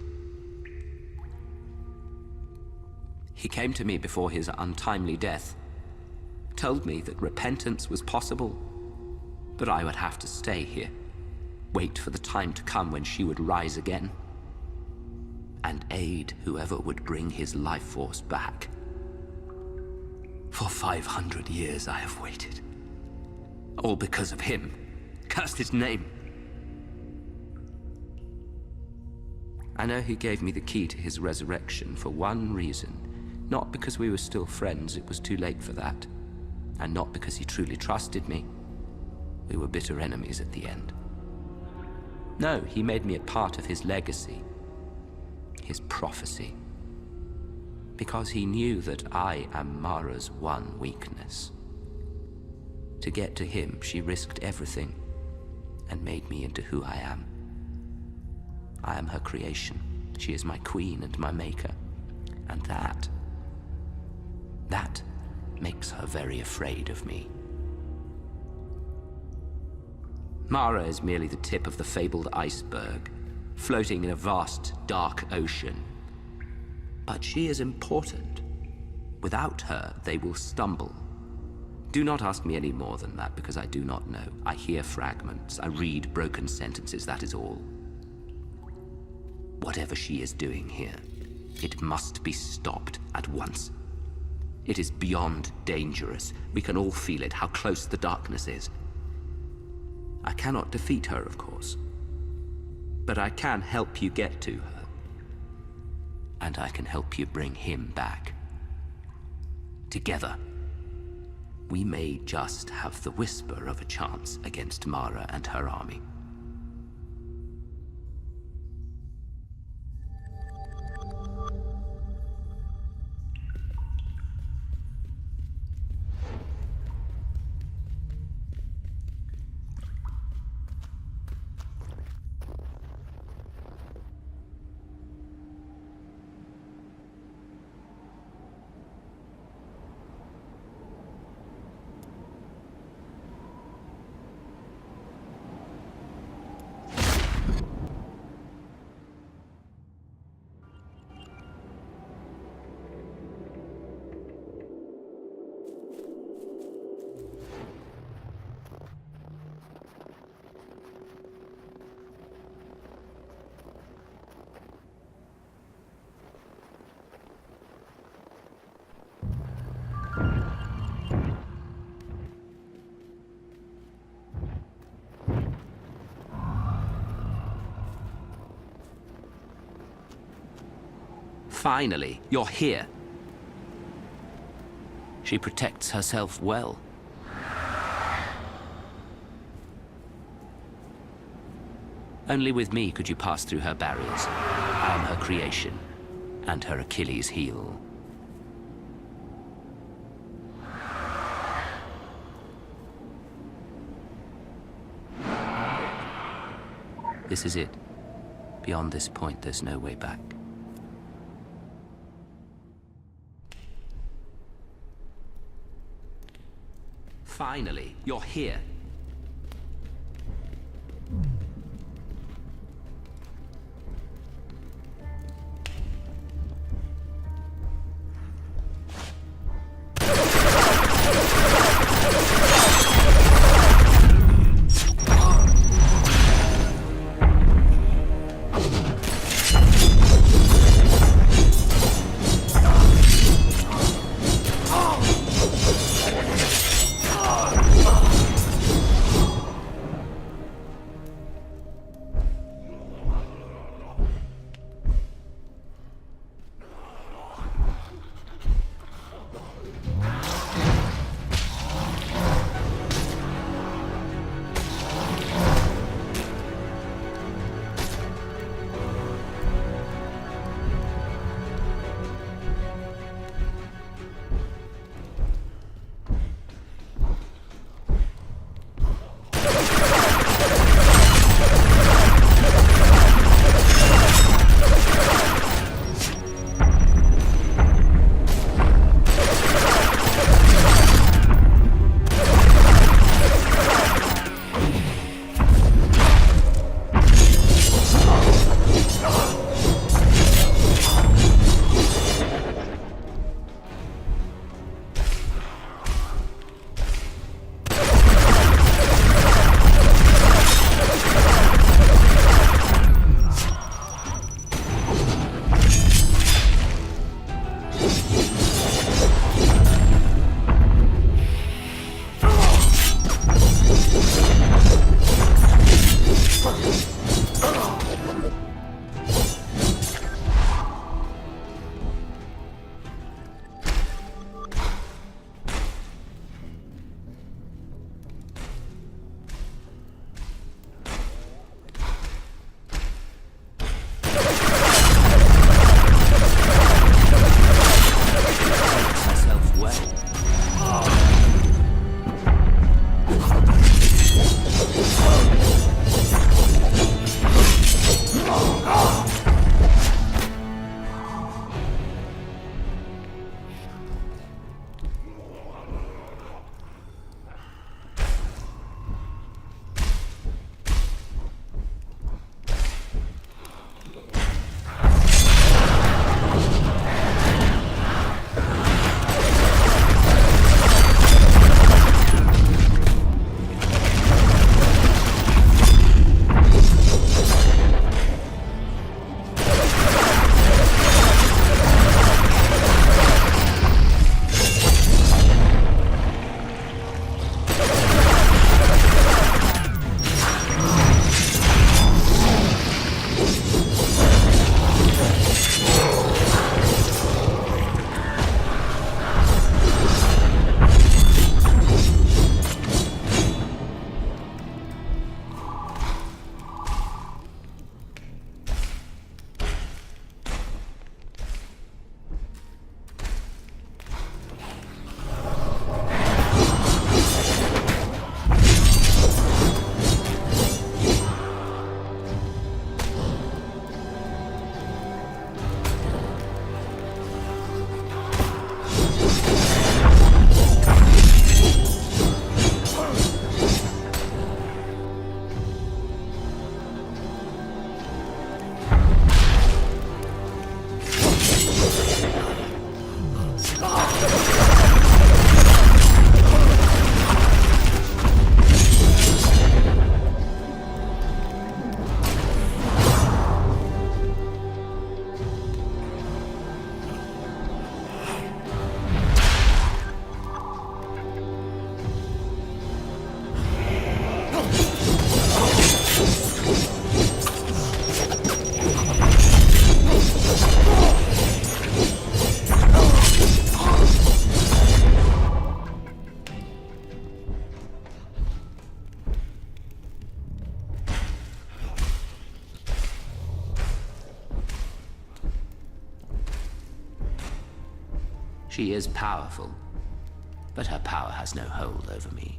He came to me before his untimely death, told me that repentance was possible, but I would have to stay here, wait for the time to come when she would rise again, and aid whoever would bring his life force back. For 500 years I have waited, all because of him. Cursed his name. I know he gave me the key to his resurrection for one reason. Not because we were still friends, it was too late for that. And not because he truly trusted me. We were bitter enemies at the end. No, he made me a part of his legacy. His prophecy. Because he knew that I am Mara's one weakness. To get to him, she risked everything and made me into who I am. I am her creation. She is my queen and my maker. And that makes her very afraid of me. Mara is merely the tip of the fabled iceberg, floating in a vast, dark ocean. But she is important. Without her, they will stumble. Do not ask me any more than that, because I do not know. I hear fragments, I read broken sentences, that is all. Whatever she is doing here, it must be stopped at once. It is beyond dangerous. We can all feel it, how close the darkness is. I cannot defeat her, of course. But I can help you get to her. And I can help you bring him back. Together, we may just have the whisper of a chance against Mara and her army. Finally, you're here. She protects herself well. Only with me could you pass through her barriers. I am her creation, and her Achilles heel. This is it. Beyond this point, there's no way back. Finally, you're here. She is powerful, but her power has no hold over me.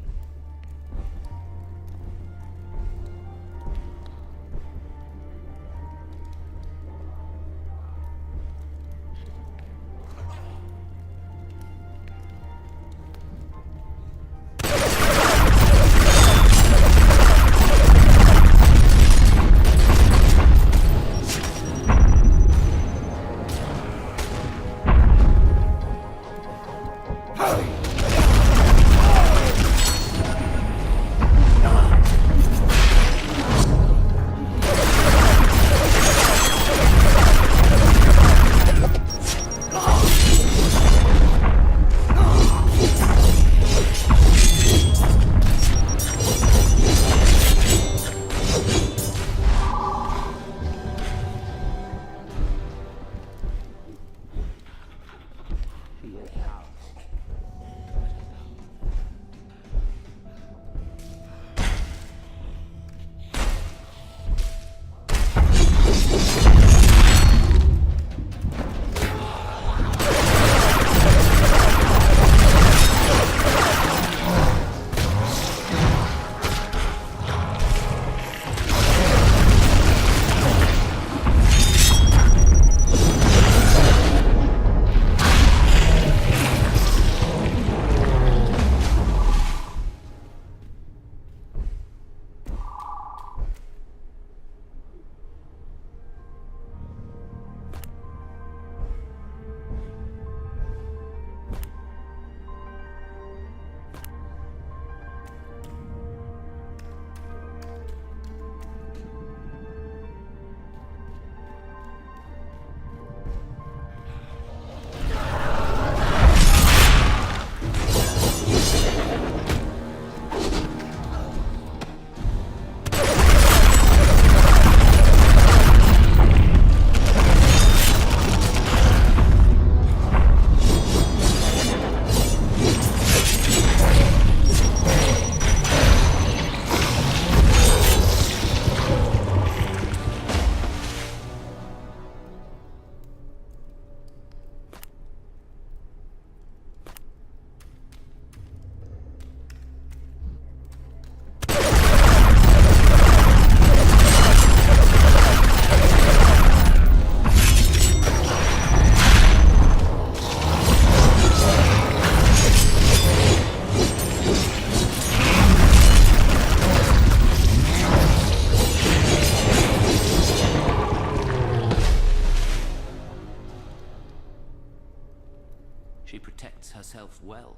She protects herself well.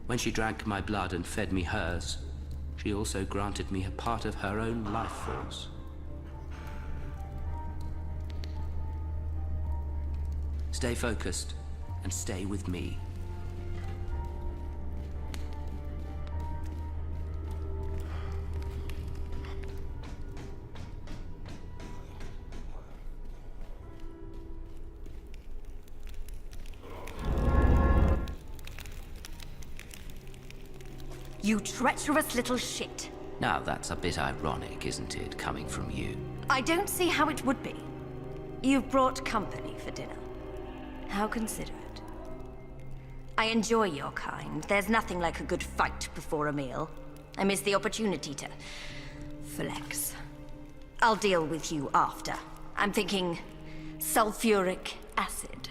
When she drank my blood and fed me hers, she also granted me a part of her own life force. Stay focused and stay with me. You treacherous little shit. Now that's a bit ironic, isn't it, coming from you? I don't see how it would be. You've brought company for dinner. How considerate. I enjoy your kind. There's nothing like a good fight before a meal. I miss the opportunity to flex. I'll deal with you after. I'm thinking sulfuric acid.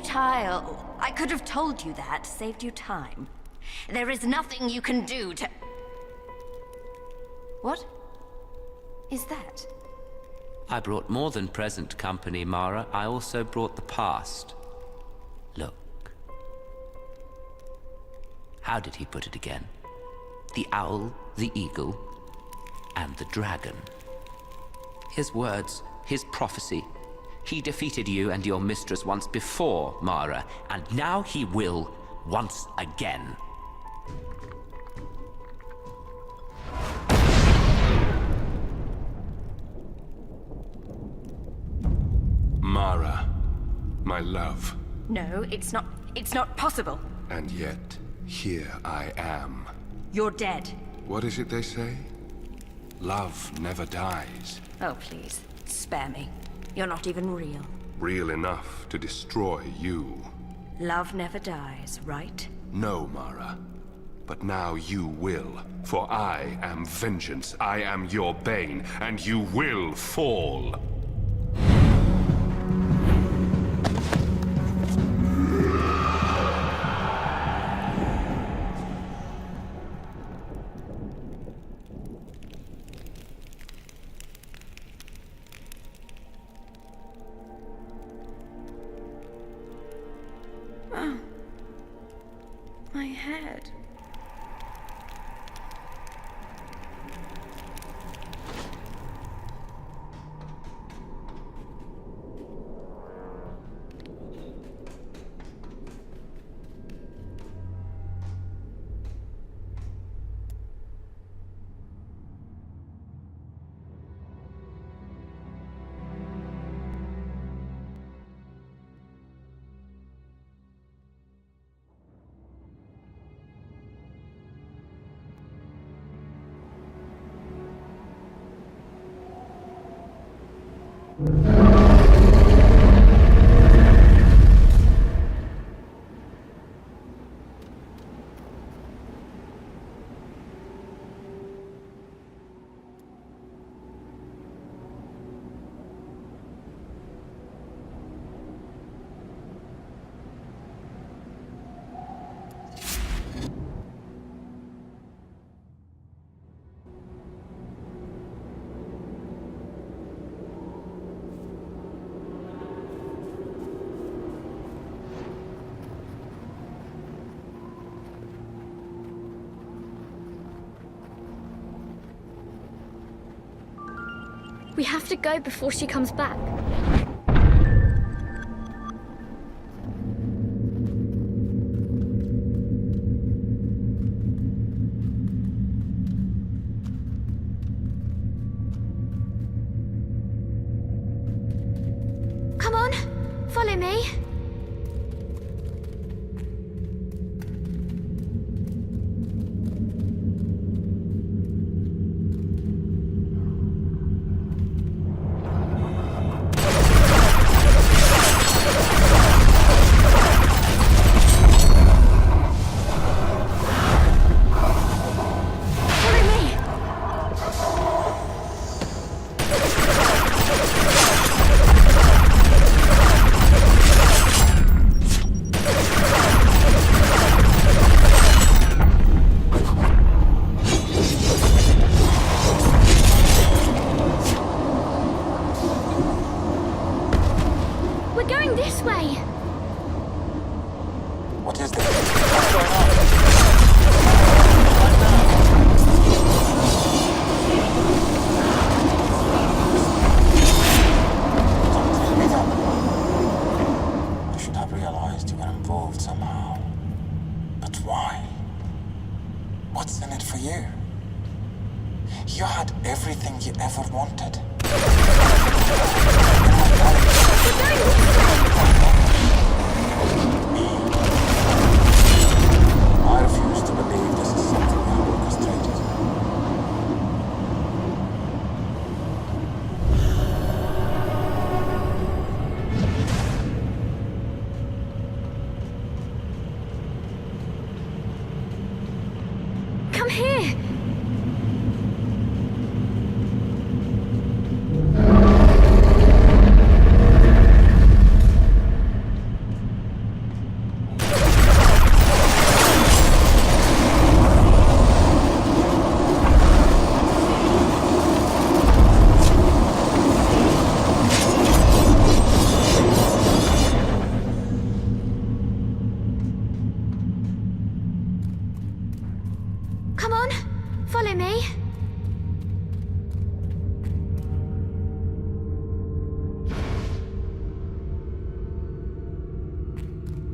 futile. I could have told you that, saved you time. There is nothing you can do to... What is that? I brought more than present company, Mara. I also brought the past. Look. How did he put it again? The owl, the eagle, and the dragon. His words, his prophecy. He defeated you and your mistress once before, Mara, and now he will once again. Mara, my love. No, it's not possible. And yet, here I am. You're dead. What is it they say? Love never dies. Oh, please, spare me. You're not even real. Real enough to destroy you. Love never dies, right? No, Mara. But now you will. For I am vengeance. I am your bane, and you will fall. My head. We have to go before she comes back. Come on, follow me.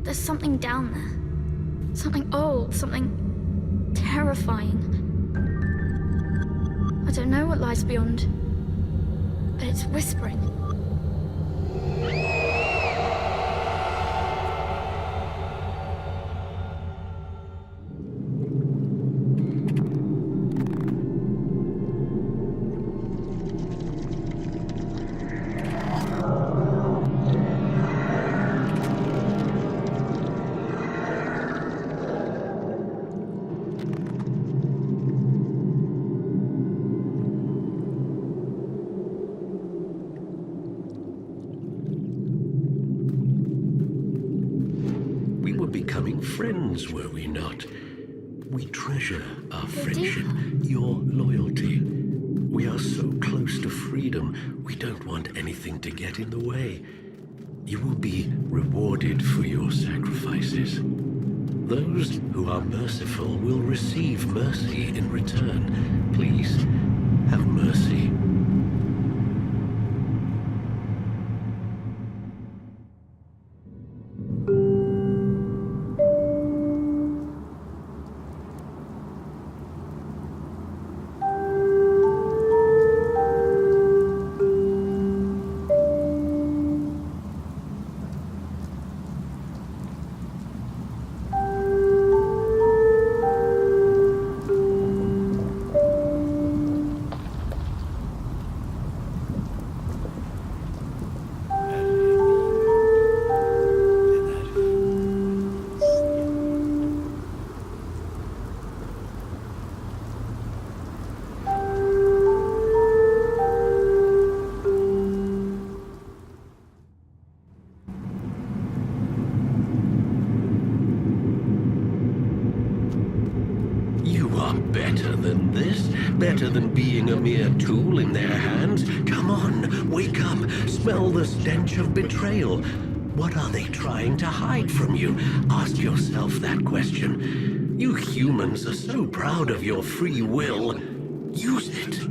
There's something down there. Something old, something terrifying. I don't know what lies beyond, but it's whispering. Friends, were we not? We treasure our friendship, your loyalty. We are so close to freedom, we don't want anything to get in the way. You will be rewarded for your sacrifices. Those who are merciful will receive mercy in return. Please, have mercy. Better than being a mere tool in their hands. Come on, wake up, smell the stench of betrayal. What are they trying to hide from you? Ask yourself that question. You humans are so proud of your free will. Use it.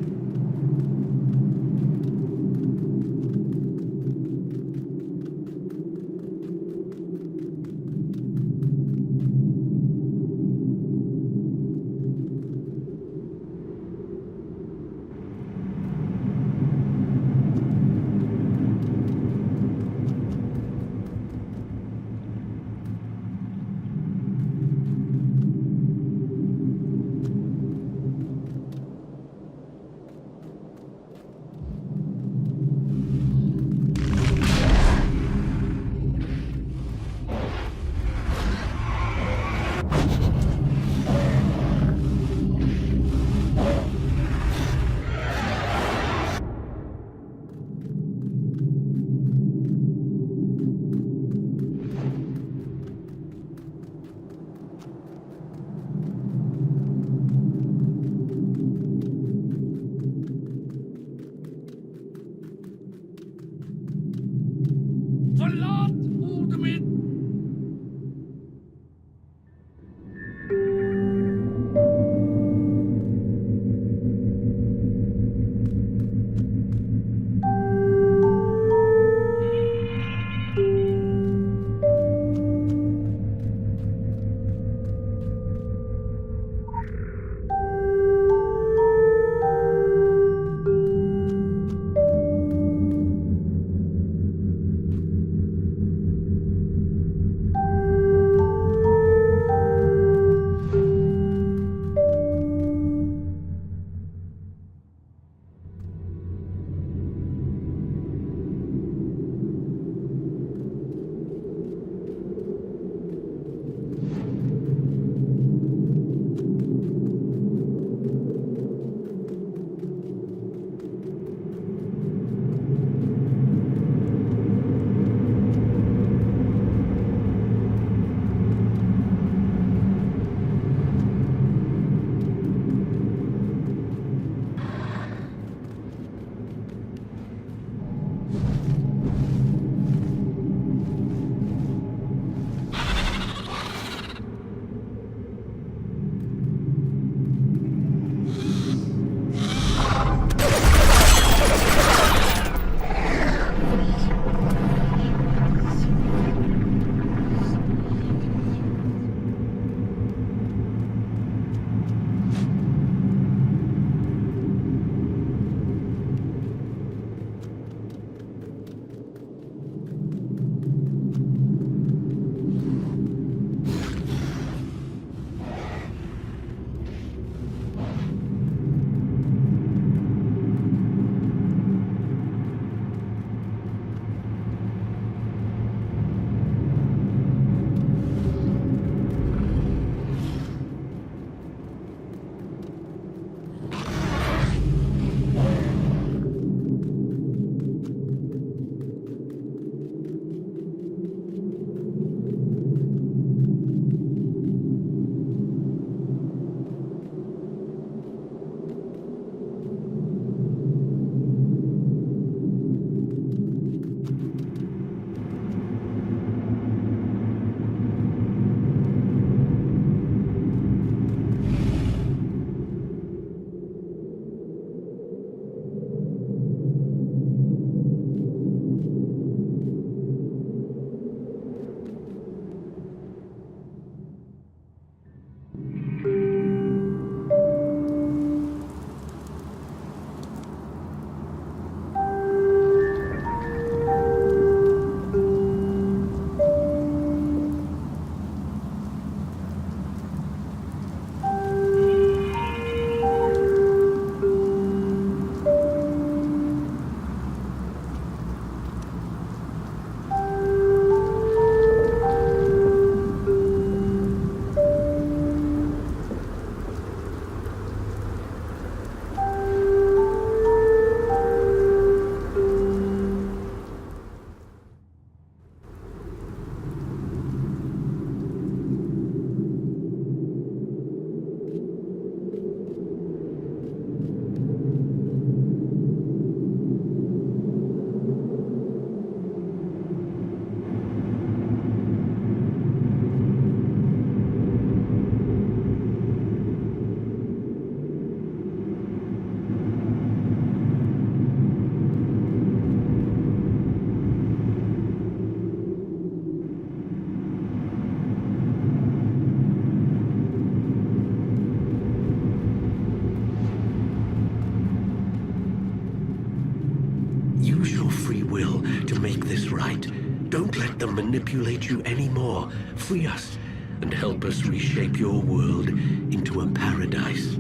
your free will to make this right. Don't let them manipulate you anymore. Free us and help us reshape your world into a paradise.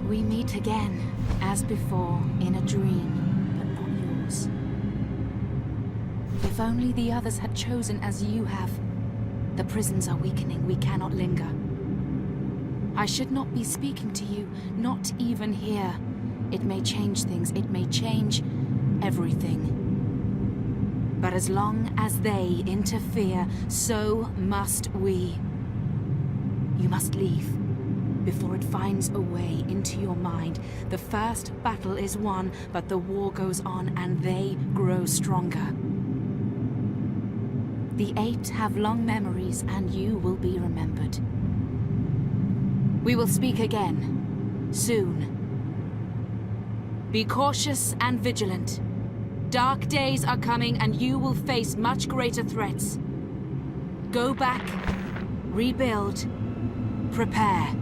We meet again, as before, in a dream, but not yours. If only the others had chosen as you have. The prisons are weakening, we cannot linger. I should not be speaking to you, not even here. It may change things, it may change everything. But as long as they interfere, so must we. You must leave before it finds a way into your mind. The first battle is won, but the war goes on and they grow stronger. The 8 have long memories and you will be remembered. We will speak again, soon. Be cautious and vigilant. Dark days are coming and you will face much greater threats. Go back, rebuild, prepare.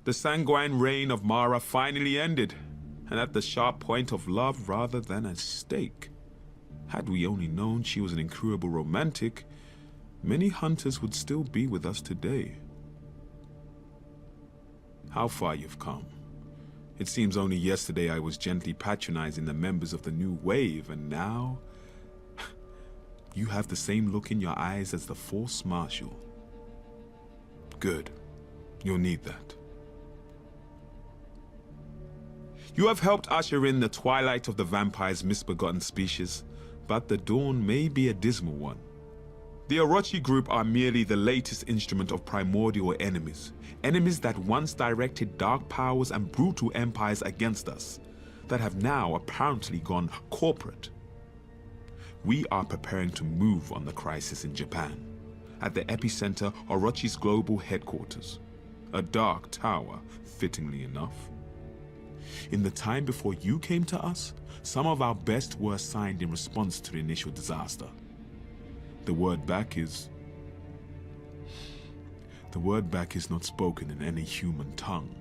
The sanguine reign of Mara finally ended, and at the sharp point of love rather than a stake. Had we only known she was an incurable romantic, many hunters would still be with us today. How far you've come. It seems only yesterday I was gently patronizing the members of the new wave, and now you have the same look in your eyes as the Force Marshal. Good. You'll need that. You have helped usher in the twilight of the vampire's misbegotten species, but the dawn may be a dismal one. The Orochi group are merely the latest instrument of primordial enemies, enemies that once directed dark powers and brutal empires against us, that have now apparently gone corporate. We are preparing to move on the crisis in Japan, at the epicenter Orochi's global headquarters, a dark tower, fittingly enough. In the time before you came to us, some of our best were signed in response to the initial disaster. The word back is not spoken in any human tongue.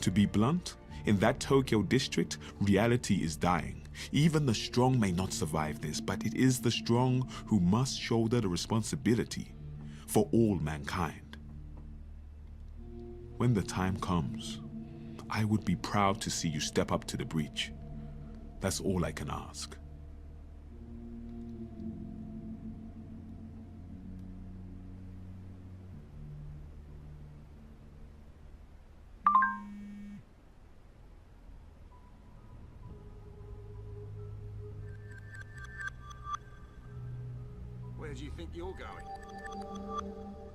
To be blunt, in that Tokyo district, reality is dying. Even the strong may not survive this, but it is the strong who must shoulder the responsibility for all mankind. When the time comes, I would be proud to see you step up to the breach. That's all I can ask. Where do you think you're going?